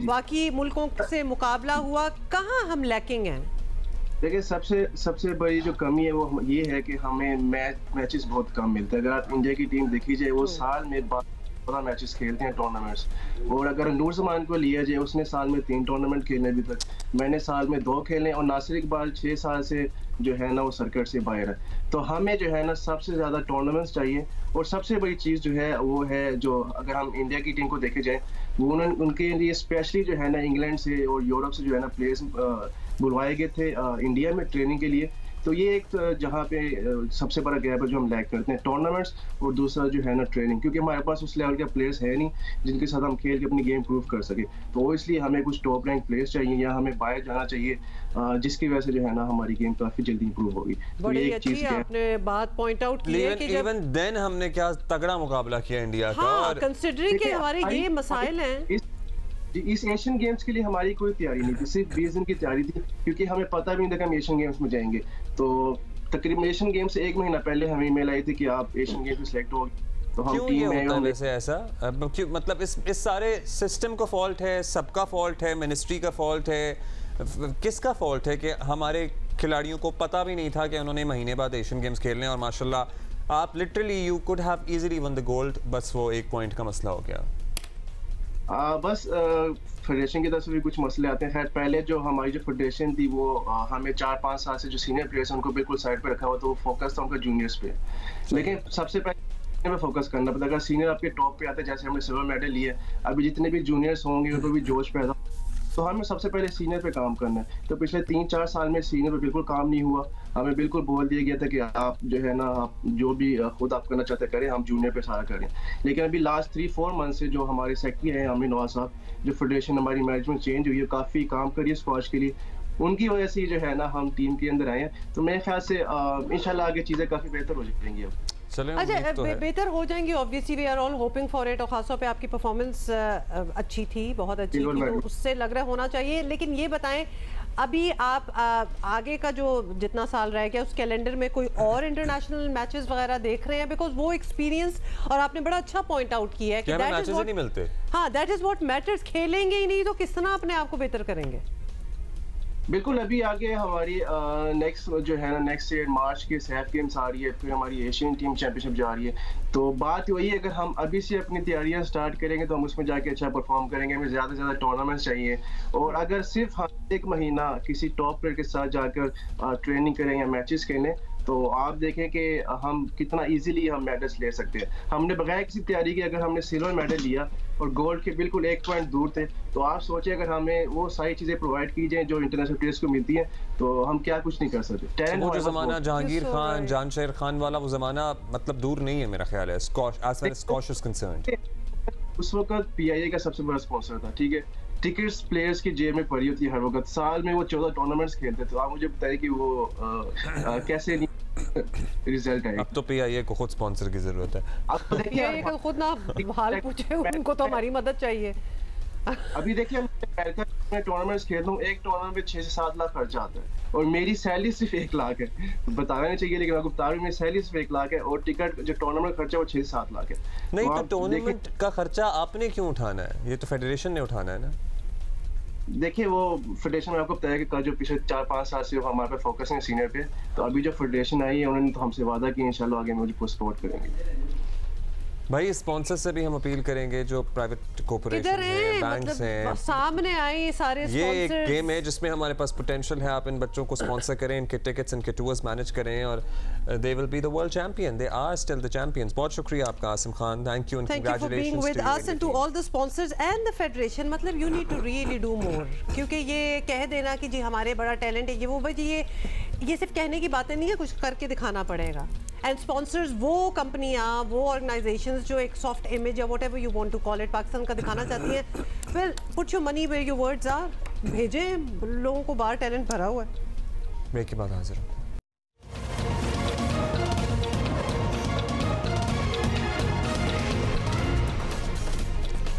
बाकी मुल्कों से मुकाबला हुआ, कहाँ हम लैकिंग हैं? देखिए सबसे बड़ी जो कमी है वो ये है कि हमें मैचेस बहुत कम मिलते हैं। अगर आप इंडिया की टीम देखी जाए, वो साल में 12 मैचेस खेलते हैं टूर्नामेंट्स, और अगर नूर जमान को लिया जाए, उसने साल में 3 टूर्नामेंट खेलने अभी तक, मैंने साल में 2 खेले, और नासिर इकबाल 6 साल से जो है ना वो सर्किट से बाहर है। तो हमें जो है ना सबसे ज़्यादा टूर्नामेंट्स चाहिए, और सबसे बड़ी चीज़ जो है वो है, जो अगर हम इंडिया की टीम को देखे जाए, वो उनके लिए स्पेशली जो है ना इंग्लैंड से और यूरोप से जो है ना प्लेयर्स बुलवाए गए थे इंडिया में ट्रेनिंग के लिए। तो ये एक जहाँ पे सबसे बड़ा गैप है जो हम लैक करते हैं, टूर्नामेंट्स, और दूसरा जो है ना ट्रेनिंग, क्योंकि हमारे पास उस लेवल के प्लेयर्स है नहीं जिनके साथ हम खेल के अपनी गेम प्रूव कर सके। तो इसलिए हमें कुछ टॉप रैंक प्लेयर्स चाहिए, या हमें बाहर जाना चाहिए, जिसकी वजह से जो है ना हमारी गेम काफी जल्दी इंप्रूव होगी। बड़ी अच्छी आपने बात पॉइंट आउट की है कि इवन देन हमने क्या तगड़ा मुकाबला किया इंडिया का, और कंसीडरिंग कि हमारे ये मसाइल हैं। इस एशियन गेम्स के लिए हमारी कोई तैयारी नहीं थी, सिर्फ 20 दिन की तैयारी थी, क्योंकि हमें पता भी नहीं था कि हम एशियन गेम्स में जाएंगे। तो तकरीबन एशियन गेम्स से 1 महीना पहले हमें ईमेल आई थी कि आप एशियन गेम्स में सिलेक्ट हो गए। तो हम टीम में हैं। वैसे ऐसा क्यों, मतलब इस सारे सिस्टम का फॉल्ट है, सबका फॉल्ट है, मिनिस्ट्री का फॉल्ट है, किसका फॉल्ट है कि हमारे खिलाड़ियों को पता भी नहीं था कि उन्होंने महीने बाद एशियन गेम्स खेलने, और माशाल्लाह आप literally you could have easily one the gold, बस वो 1 पॉइंट का मसला हो गया। बस फेडरेशन की तरफ से भी कुछ मसले आते हैं। खैर पहले जो हमारी जो फेडरेशन थी वो हमें 4-5 साल से जो सीनियर प्लेयर्स हैं उनको बिल्कुल साइड पे रखा हुआ, तो वो फोकस था उनका जूनियर्स पे। लेकिन सबसे पहले में फोकस करना पड़ता है। अगर सीनियर आपके टॉप पे आते हैं, जैसे हमने सिल्वर मेडल लिया, अभी जितने भी जूनियर्स होंगे उनको भी जोश पैदा, तो हमें सबसे पहले सीनियर पे काम करना है। तो पिछले 3-4 साल में सीनियर पे बिल्कुल काम नहीं हुआ। हमें बिल्कुल बोल दिया गया था कि आप जो है ना, आप जो भी खुद आप करना चाहते करें, हम जूनियर पे सारा करें। लेकिन अभी लास्ट 3-4 मंथ से जो हमारे सेक्रेटरी हैं अमीन नवाज साहब, जो फेडरेशन हमारी मैनेजमेंट चेंज हुई है, काफ़ी काम करिए स्क्वाश के लिए, उनकी वजह से जो है ना हम टीम के अंदर आए हैं। तो मेरे ख्याल से इंशाल्लाह आगे चीज़ें काफ़ी बेहतर हो जाएंगी। अब अच्छा बेहतर हो जाएंगी, obviously we are all hoping for it, और खासतौर पे आपकी परफॉर्मेंस अच्छी थी, बहुत अच्छी थी, तो उससे लग रहा होना चाहिए। लेकिन ये बताएं, अभी आप आगे का जो जितना साल रह गया उस कैलेंडर में कोई और इंटरनेशनल मैचेस वगैरह देख रहे हैं? बिकॉज वो एक्सपीरियंस, और आपने बड़ा अच्छा पॉइंट आउट किया है कि दैट इज व्हाट नहीं मिलते, हाँ दैट इज व्हाट मैटर्स। खेलेंगे ही नहीं तो किस तरह अपने आप को बेहतर करेंगे? बिल्कुल, अभी आगे हमारी नेक्स्ट जो है ना, नेक्स्ट ईयर मार्च की सैफ गेम्स आ रही है, फिर हमारी एशियन टीम चैंपियनशिप जा रही है। तो बात वही है, अगर हम अभी से अपनी तैयारियां स्टार्ट करेंगे तो हम उसमें जाके अच्छा परफॉर्म करेंगे। हमें ज़्यादा से ज़्यादा टूर्नामेंट्स चाहिए, और अगर सिर्फ हम 1 महीना किसी टॉप प्लेयर के साथ जाकर ट्रेनिंग करें या मैचेस खेलें, तो आप देखें कि हम कितना इजीली हम मेडल्स ले सकते हैं। हमने बगैर किसी तैयारी के अगर हमने सिल्वर मेडल लिया और गोल्ड के बिल्कुल 1 पॉइंट दूर थे, तो आप सोचिए अगर हमें वो सारी चीजें प्रोवाइड की जाए जो इंटरनेशनल प्लेयर्स को मिलती हैं, तो हम क्या कुछ नहीं कर सकते। वो जो जमाना जहांगीर खान, जानशेर खान वाला, वो जमाना मतलब दूर नहीं है मेरा ख्याल है, squash as far as squash is concerned. उस वक्त पीआईए का सबसे बड़ा स्पॉन्सर था, ठीक है, टिकट्स प्लेयर्स की जेब में पड़ी होती है हर वक्त, साल में वो 14 टूर्नामेंट्स खेलते, तो आप मुझे बताइए कि वो कैसे नहीं रिजल्ट है। अब तो पीआईए को खुद स्पॉन्सर की जरूरत है। अब तो देखिए खुद ना हाल पूछे, उनको तो हमारी मदद चाहिए। अभी देखिए मैं टूर्नामेंट्स खेलता हूँ, एक टूर्नामेंट में 6 से 7 लाख खर्चा आता है, और मेरी सैलरी सिर्फ 1 लाख है। बताना नहीं चाहिए, लेकिन आपको बता रही हूँ, मेरी सैलरी सिर्फ 1 लाख है, और टिकट जो टूर्नामेंट खर्चा वो 6 से 7 लाख है। नहीं तो टूर्नामेंट का खर्चा आपने क्यों उठाना है? ये तो फेडरेशन ने उठाना है ना। देखिए वो फेडरेशन में आपको बताया कि कल जो पिछले 4-5 साल से हमारे पे फोकस है सीनियर पे, तो अभी जो फेडरेशन आई है उन्होंने तो हमसे वादा किया इंशाल्लाह आगे मुझे सपोर्ट करेंगे। भाई स्पॉन्सर से भी हम अपील करेंगे, जो प्राइवेट कॉर्पोरेशन हैं, बैंक्स हैं, सामने आए सारे ये एक गेम है जिसमें हमारे पास पोटेंशियल है। आप इन बच्चों को स्पॉन्सर करें, इनके टिकट्स, इनके टूर्स मैनेज करें, और they will be the world champion, they are still the champions. बहुत शुक्रिया आपका Asim Khan, thank you and congratulations with us and to all the sponsors and the federation. मतलब you need to really do more, क्योंकि ये कह देना कि जी हमारे बड़ा टैलेंट है, ये वो, भाई ये सिर्फ कहने की बातें नहीं है, कुछ करके दिखाना पड़ेगा। एंड स्पॉन्सर्स वो कंपनियां, वो ऑर्गेनाइजेशंस जो एक सॉफ्ट इमेज या whatever you want to call it Pakistan का दिखाना चाहती हैं, well put your money where your words are, भेजें, लोगों को बाहर टैलेंट भरा हुआ है। ब्रेक के बाद हाजिर हूं।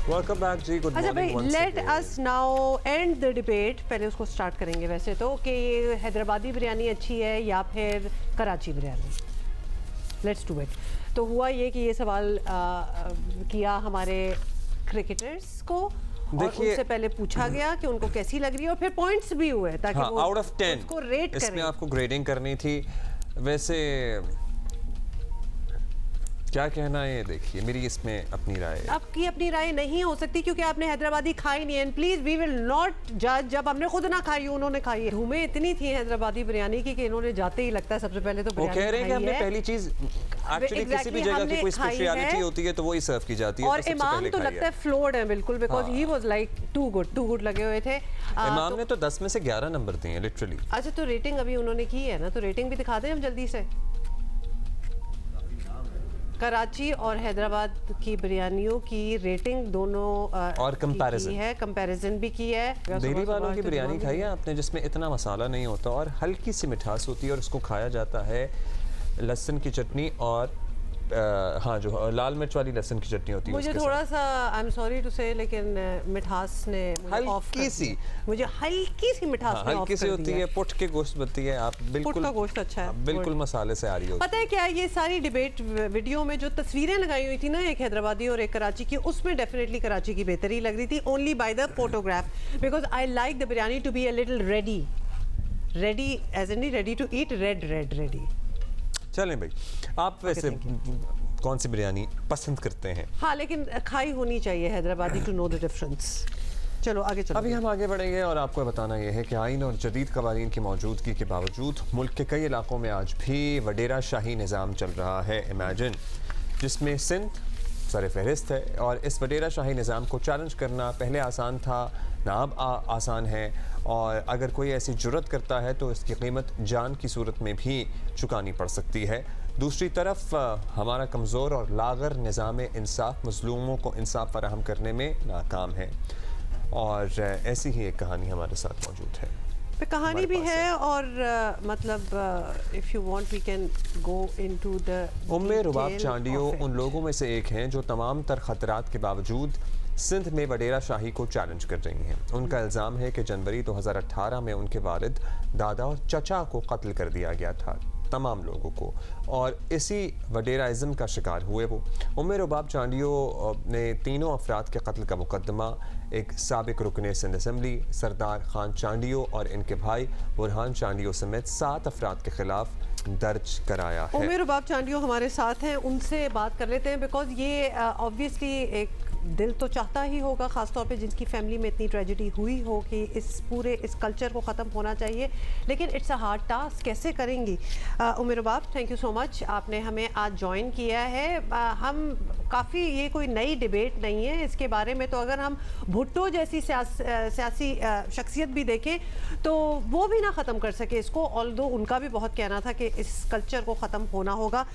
वेलकम बैक जी, गुड अच्छा मॉर्निंग। भाई, let us now and the debate. पहले उसको स्टार्ट करेंगे वैसे तो कि ये हैदराबादी बिरयानी अच्छी है या फिर Karachi biryani. Let's do it. तो हुआ ये कि ये सवाल किया हमारे क्रिकेटर्स को और उनसे पहले पूछा गया कि उनको कैसी लग रही है और फिर पॉइंट्स भी हुए ताकि वो आउट ऑफ 10 उसको रेट करें। इसमें आपको ग्रेडिंग करनी थी। वैसे क्या कहना है, देखिए मेरी इसमें अपनी राय है। आपकी अपनी राय नहीं हो सकती क्योंकि आपने हैदराबादी खाई नहीं है। प्लीज वी विल नॉट जज। जब हमने खुद ना खाई, उन्होंने खाई है। धूमें इतनी थी हैदराबादी बिरयानी की कि इन्होंने जाते ही लगता है सबसे पहले तो वो कह रहे हैं कि हमने पहली चीज एक्चुअली किसी भी जगह की कोई स्पेशलिटी होती है तो वो ही सर्व की जाती है। और इमाम तो लगता है फ्लोर्ड है बिल्कुल, because he was like too good लगे हुए थे। इमाम ने तो 10 में से 11 नंबर दिए हैं लिटरली। अच्छा, तो रेटिंग अभी उन्होंने की है ना, तो रेटिंग भी दिखा दें हम जल्दी से। कराची और हैदराबाद की बिरयानियों की रेटिंग दोनों और कंपैरिजन भी की है। दिल्ली वालों की बिरयानी खाई है आपने, जिसमें इतना मसाला नहीं होता और हल्की सी मिठास होती है और उसको खाया जाता है लहसुन की चटनी और हाँ जो लाल मिर्च वाली लहसुन की चटनी होती है। मुझे थोड़ा सा आई एम सॉरी टू से, लेकिन मिठास ने हल्की सी मिठास हल्की सी होती है। पुट के गोश्त बनती है, आप बिल्कुल पुट का गोश्त अच्छा है, बिल्कुल मसाले से आ रही हो। पता है क्या, ये सारी डिबेट वीडियो में जो तस्वीरें लगाई हुई थी ना, एक हैदराबादी और एक कराची की, उसमें डेफिनेटली कराची की बेहतरी लग रही थी only by the photograph, because I like the biryani to be a little ready as in ready to eat, ready. चलें भाई, आप वैसे कौन सी बिरयानी पसंद करते हैं? हाँ, लेकिन खाई होनी चाहिए Hyderabadi to know the difference. चलो आगे चलो। अभी हम आगे बढ़ेंगे और आपको बताना यह है कि आइन और जदीद कवानीन की मौजूदगी के बावजूद मुल्क के कई इलाकों में आज भी वडेरा शाही निज़ाम चल रहा है, इमेजिन, जिसमें सिंध सर फहरिस्त है। और इस वडेरा शाही निज़ाम को चैलेंज करना पहले आसान था, ना अब आसान है, और अगर कोई ऐसी जुर्रत करता है तो इसकी कीमत जान की सूरत में भी चुकानी पड़ सकती है। दूसरी तरफ हमारा कमज़ोर और लागर निज़ाम इंसाफ मज़लूमों को इंसाफ फराहम करने में नाकाम है, और ऐसी ही एक कहानी हमारे साथ मौजूद है। कहानी भी है और मतलब if you want we can go into the. Umme Rubab Chandio उन लोगों में से एक हैं जो तमाम तर खतरात के बावजूद सिंध में वडेरा शाही को चैलेंज कर रही हैं। उनका इल्ज़ाम है कि जनवरी 2018 में उनके वालिद, दादा और चचा को कत्ल कर दिया गया था, तमाम लोगों को, और इसी वडेराइज़म का शिकार हुए वो। उम्मे रुबाब चांडियो ने तीनों अफराद के कत्ल का मुकदमा एक साबिक रुकने सिंध असम्बली सरदार खान चांडियो और इनके भाई बुरहान चांडियो समेत 7 अफराद के खिलाफ दर्ज कराया है। उम्मे रुबाब चांडियो हमारे साथ हैं, उनसे बात कर लेते हैं, बिकॉज ये ऑब्वियसली एक दिल तो चाहता ही होगा, ख़ासतौर पे जिनकी फैमिली में इतनी ट्रेजेडी हुई हो, कि इस कल्चर को ख़त्म होना चाहिए, लेकिन इट्स अ हार्ड टास्क। कैसे करेंगी? उम्मे रुबाब, थैंक यू सो मच, आपने हमें आज ज्वाइन किया है। हम काफ़ी, ये कोई नई डिबेट नहीं है इसके बारे में, तो अगर हम भुट्टो जैसी सियासी शख्सियत भी देखें तो वो भी ना ख़त्म कर सके इसको, ऑल्दो उनका भी बहुत कहना था कि इस कल्चर को ख़त्म होना होगा।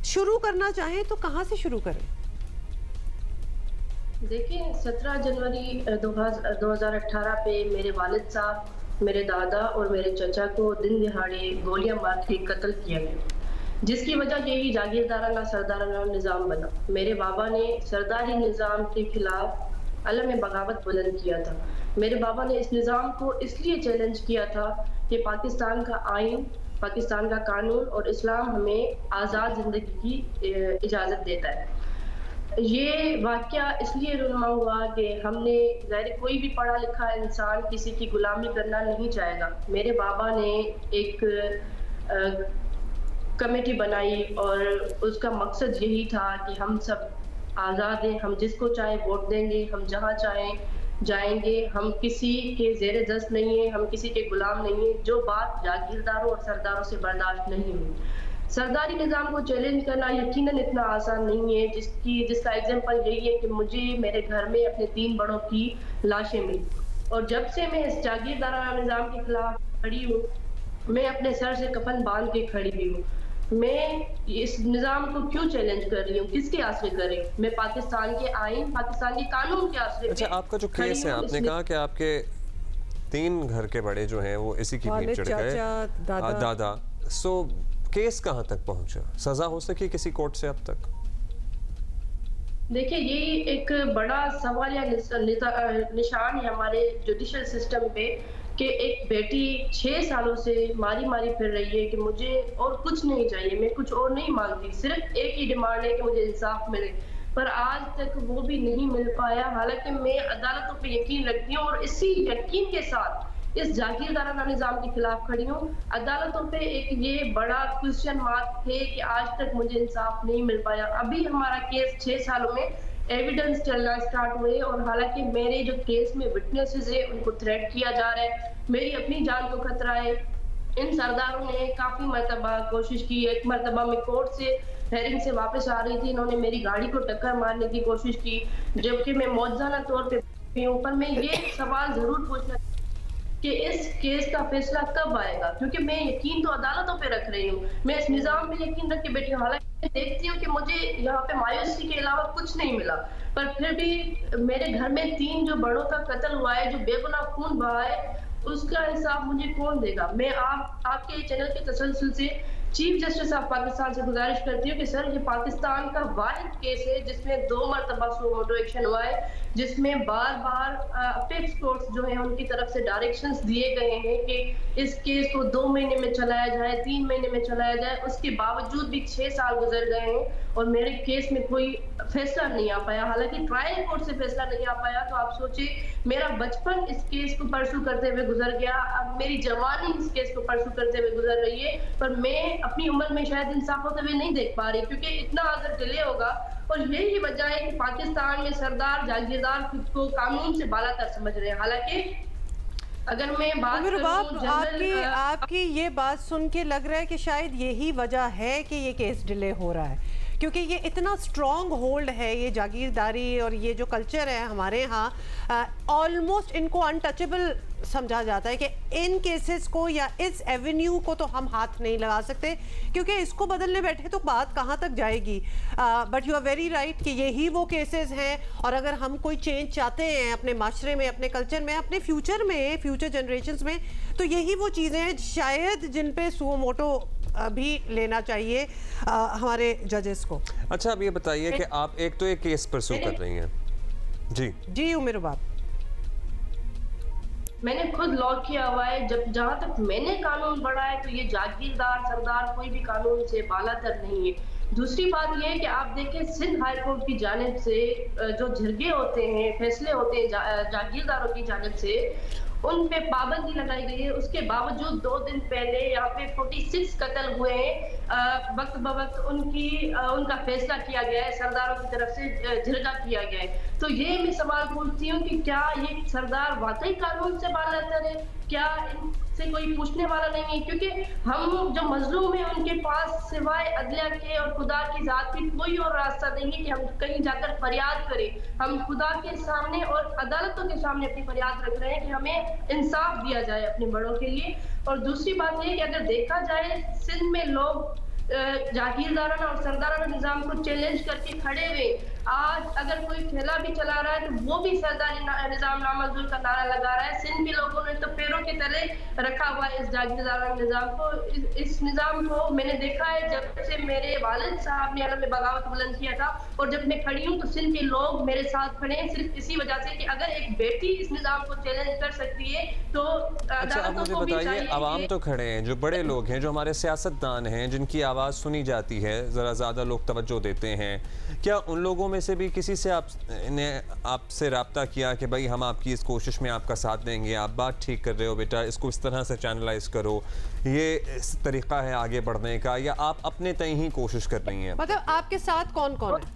शुरू करना चाहें तो कहाँ से शुरू करें? देखिए, 17 जनवरी 2018 पे मेरे वालिद साहब, मेरे दादा और मेरे चचा को दिन दिहाड़े गोलियां मार के कत्ल किया गया, जिसकी वजह यही जागीरदाराना सरदाराना निज़ाम बना। मेरे बाबा ने सरदारी निज़ाम के खिलाफ अलम बगावत बुलंद किया था। मेरे बाबा ने इस निज़ाम को इसलिए चैलेंज किया था कि पाकिस्तान का आइन, पाकिस्तान का कानून और इस्लाम हमें आज़ाद ज़िंदगी की इजाज़त देता है। ये वाक़या इसलिए रुनुमा हुआ कि हमने, ज़ाहिर कोई भी पढ़ा लिखा इंसान किसी की गुलामी करना नहीं चाहेगा। मेरे बाबा ने एक कमेटी बनाई और उसका मकसद यही था कि हम सब आज़ाद हैं, हम जिसको चाहे वोट देंगे, हम जहाँ चाहें जाएंगे, हम किसी के ज़ेरे दस्त नहीं है, हम किसी के गुलाम नहीं है। जो बात जागीरदारों और सरदारों से बर्दाश्त नहीं हुई। सरदारी निज़ाम को चैलेंज करना यकीनन इतना आसान नहीं है, जिसका एग्जाम्पल यही है कि मुझे मेरे घर में अपने 3 बड़ों की लाशें मिली, और जब से मैं इस जागीरदाराना निज़ाम के खिलाफ खड़ी हूँ, मैं अपने सर से कफन बांध के खड़ी हुई हूँ। मैं इस निज़ाम को क्यों चैलेंज कर रही हूँ, किसके आसरे कर रही हूँ? मैं पाकिस्तान के आइन, पाकिस्तान के कानून के आसरे। अच्छा, आपका जो केस है, आपने कहा कि आपके 3 घर के बड़े जो हैं वो इसी की भीड़ चढ़ गए, दादा। सो केस कहाँ तक पहुँचा? सज़ा हो सकी किसी कोर्ट से अब तक? देखिए, यही एक बड़ा सवाल या निशान है हमारे जुडिशल सिस्टम पे कि एक बेटी 6 सालों से मारी मारी फिर रही है कि मुझे और कुछ नहीं चाहिए, मैं कुछ और नहीं मांगती, सिर्फ एक ही डिमांड है कि मुझे इंसाफ मिले, पर आज तक वो भी नहीं मिल पाया। हालांकि मैं अदालतों पे यकीन रखती हूँ और इसी यकीन के साथ इस जागीरदाराना निज़ाम के खिलाफ खड़ी हूँ। अदालतों पे एक ये बड़ा क्वेश्चन मार्क थे कि आज तक मुझे इंसाफ नहीं मिल पाया। अभी हमारा केस 6 सालों में एविडेंस चलना स्टार्ट हुए और हालांकि मेरे जो केस में विटनेसेस है उनको थ्रेट किया जा रहा है, मेरी अपनी जान को खतरा है। इन सरदारों ने काफी मरतबा कोशिश की। एक मरतबा मैं कोर्ट से हेयरिंग से वापस आ रही थी, इन्होंने मेरी गाड़ी को टक्कर मारने की कोशिश की, जबकि मैं मौजूदा तौर पे हूँ। पर मैं ये सवाल जरूर पूछना कि इस केस का फैसला कब आएगा, क्योंकि मैं यकीन तो अदालतों पे रख रही हूँ, मैं इस निज़ाम पे यकीन रख के बैठी हूँ। हालांकि देखती हूँ कि मुझे यहाँ पे मायूसी के अलावा कुछ नहीं मिला, पर फिर भी मेरे घर में 3 जो बड़ों का कत्ल हुआ है, जो बेगुनाह खून बहा है, उसका हिसाब मुझे कौन देगा। मैं आपके चैनल के तसलसल से चीफ जस्टिस ऑफ पाकिस्तान से गुजारिश करती हूँ कि सर, ये पाकिस्तान का वाहिद केस है जिसमें 2 मरतबा सो मोटो एक्शन हुआ है, जिसमें बार बार अपेक्स कोर्ट्स जो है उनकी तरफ से डायरेक्शंस दिए गए हैं कि इस केस को 2 महीने में चलाया जाए, 3 महीने में चलाया जाए। उसके बावजूद भी 6 साल गुजर गए हैं और मेरे केस में कोई फैसला नहीं आ पाया। हालांकि ट्रायल कोर्ट से फैसला नहीं आ पाया, तो आप सोचिए मेरा बचपन इस केस को परसू करते हुए गुजर गया, अब मेरी जवानी इस केस को परसू करते हुए गुजर रही है, पर मैं अपनी उम्र में शायद इंसाफ होते हुए नहीं देख पा रही, क्योंकि इतना अगर डिले होगा। और यही वजह है कि पाकिस्तान में सरदार जागीरदार खुद को कानून से बालातर समझ रहे हैं। हालांकि अगर मैं बात करूं, आपकी ये बात सुन के लग रहा है कि शायद यही वजह है कि ये केस डिले हो रहा है, क्योंकि ये इतना स्ट्रॉन्ग होल्ड है, ये जागीरदारी और ये जो कल्चर है हमारे यहाँ, ऑलमोस्ट इनको अनटचेबल समझा जाता है कि इन केसेस को या इस एवेन्यू को तो हम हाथ नहीं लगा सकते, क्योंकि इसको बदलने बैठे तो बात कहाँ तक जाएगी। But you are very right कि यही वो केसेस हैं, और अगर हम कोई चेंज चाहते हैं अपने माशरे में, अपने कल्चर में, अपने फ्यूचर में, फ्यूचर जनरेशन्स में, तो यही वो चीज़ें हैं शायद जिन पे सुओ मोटो भी लेना चाहिए हमारे जजेस को। अच्छा, अब ये बताइए कि आप एक तो एक केस परसू कर रही हैं। जी उमेर बाप, मैंने खुद लॉ किया हुआ है। जहाँ तक मैंने कानून पढ़ा है तो ये जागीरदार सरदार कोई भी कानून से बालातर नहीं है। दूसरी बात ये है कि आप देखें, सिंध हाई कोर्ट की जानिब से जो झिरगे होते हैं, फैसले होते हैं जागीरदारों की जानिब से, उन पे पाबंदी लगाई गई है। उसके बावजूद 2 दिन पहले यहाँ पे 46 कत्ल हुए हैं, वक्त बवक्त उनका फैसला किया गया है, सरदारों की तरफ से झिरगा किया गया है। तो ये मैं सवाल पूछती हूँ कि क्या ये सरदार वाकई कानून से बालातर है, क्या इनसे कोई पूछने वाला नहीं है? क्योंकि हम जो मजलूम है उनके पास सिवाय अदलिया के और खुदा की जात की कोई और रास्ता नहीं है कि हम कहीं जाकर फरियाद करें। हम खुदा के सामने और अदालतों के सामने अपनी फरियाद रख रहे हैं कि हमें इंसाफ दिया जाए अपने बड़ों के लिए। और दूसरी बात यह कि अगर देखा जाए, सिंध में लोग जागीरदाराना और सरदाराना निज़ाम को चैलेंज करके खड़े हुए, आज अगर कोई ठेला भी चला रहा है तो वो भी सरदारी निज़ाम नामंजूर का नारा लगा रहा है। सिंध के लोगों ने तो पैरों के तले रखा हुआ है इस जागीरदाराना निज़ाम को। इस निज़ाम को मैंने देखा है जब से मेरे वालिद साहब ने अलम बगावत बुलंद किया था, और जब मैं खड़ी हूँ तो सिंध के लोग मेरे साथ खड़े हैं, सिर्फ इसी वजह से कि अगर एक बेटी इस निज़ाम को चैलेंज कर सकती है तो अच्छा, अब मुझे बताइए, आवाम तो खड़े हैं, जो बड़े लोग हैं, जो हमारे सियासतदान हैं, जिनकी आवाज़ सुनी जाती है, ज़रा ज़्यादा लोग तवज्जो देते हैं, क्या उन लोगों में से भी किसी से आपसे रब्ता किया कि भाई हम आपकी इस कोशिश में आपका साथ देंगे, आप बात ठीक कर रहे हो बेटा, इसको इस तरह से चैनलाइज करो, ये इस तरीका है आगे बढ़ने का, या आप अपने तय ही कोशिश कर रही हैं? मतलब आपके साथ कौन कौन है?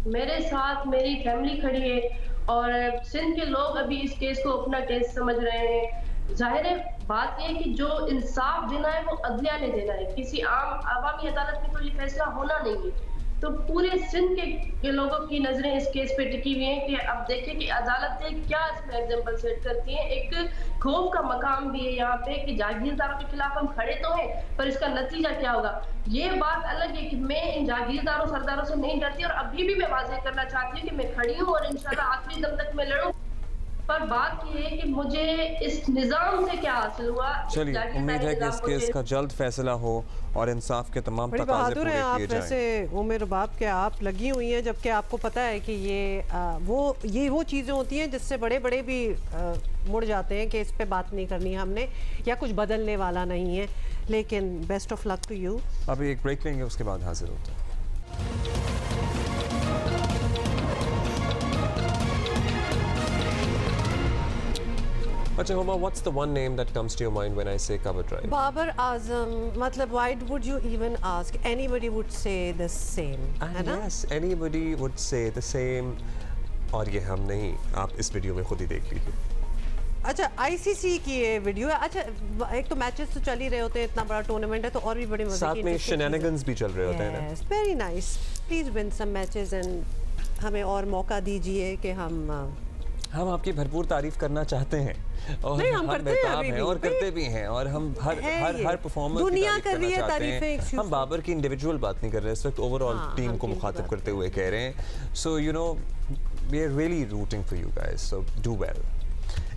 मेरे साथ मेरी फैमिली खड़ी है और सिंध के लोग अभी इस केस को अपना केस समझ रहे हैं। जाहिर है बात यह कि जो इंसाफ देना है वो अदलिया ने देना है, किसी आम आवामी अदालत में तो ये फैसला होना नहीं है। तो पूरे सिंध के लोगों की नजरें इस केस पे टिकी हुई हैं कि अब देखें कि अदालतें क्या इसमें एग्जाम्पल सेट करती हैं। एक खौफ का मकाम भी है यहाँ पे कि जागीरदारों के खिलाफ हम खड़े तो हैं, पर इसका नतीजा क्या होगा। ये बात अलग है कि मैं इन जागीरदारों सरदारों से नहीं डरती, और अभी भी मैं वाज़ेह करना चाहती हूँ कि मैं खड़ी हूँ और इंशाल्लाह आखिरी दम तक मैं लड़ूँ। पर बात ये है कि मुझे इस निज़ाम से क्या हासिल हुआ। चलिए, उम्मीद है कि इस केस का जल्द फैसला हो और इंसाफ के तमाम तकाज़े पूरे किए जाएं। वैसे उमर बाप के आप लगी हुई हैं, जबकि आपको पता है कि ये वो चीज़ें होती हैं जिससे बड़े बड़े भी मुड़ जाते हैं कि इस पे बात नहीं करनी हमने, या कुछ बदलने वाला नहीं है। लेकिन best of luck to you. अभी एक ब्रेक लेंगे, उसके बाद हाजिर होते हैं। अच्छा Huma, what's the one name that comes to your mind when I say cover drive? Babar Azam, मतलब why would you even ask? Anybody would say the same, है ना? Yes, anybody would say the same. और ये हम नहीं, आप इस वीडियो में खुद ही देख लीजिए। अच्छा, ICC की ये वीडियो है। अच्छा, एक तो मैचेस तो चल ही रहे होते हैं, इतना बड़ा टूर्नामेंट है तो और भी बड़े मजे की साथ में शेनानिगन्स भी चल रहे होते हैं ना। Very nice, please win some matches and हमें और मौका दीजिए कि हम आपकी भरपूर तारीफ करना चाहते हैं और हम बेताब हैं और करते भी हैं और हम हर परफॉर्मेंस दुनिया कर रही है तारीफें। हम बाबर की इंडिविजुअल बात नहीं कर रहे, इस वक्त ओवरऑल टीम को मुखातिब करते हुए कह रहे हैं। So you know we are really rooting for you guys, so do well.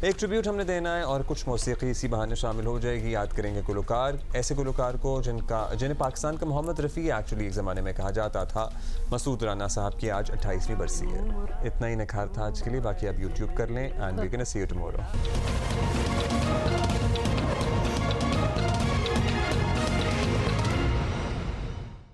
एक ट्रिब्यूट हमने देना है और कुछ मौसीकी इसी बहाने शामिल हो जाएगी। याद करेंगे गुलकार, ऐसे गुलकार को जिन्हें पाकिस्तान का मोहम्मद रफ़ी एक्चुअली एक ज़माने में कहा जाता था। मसूद राना साहब की आज 28वीं बरसी है। इतना ही निखार था आज के लिए, बाकी आप यूट्यूब कर लें and we can see you tomorrow.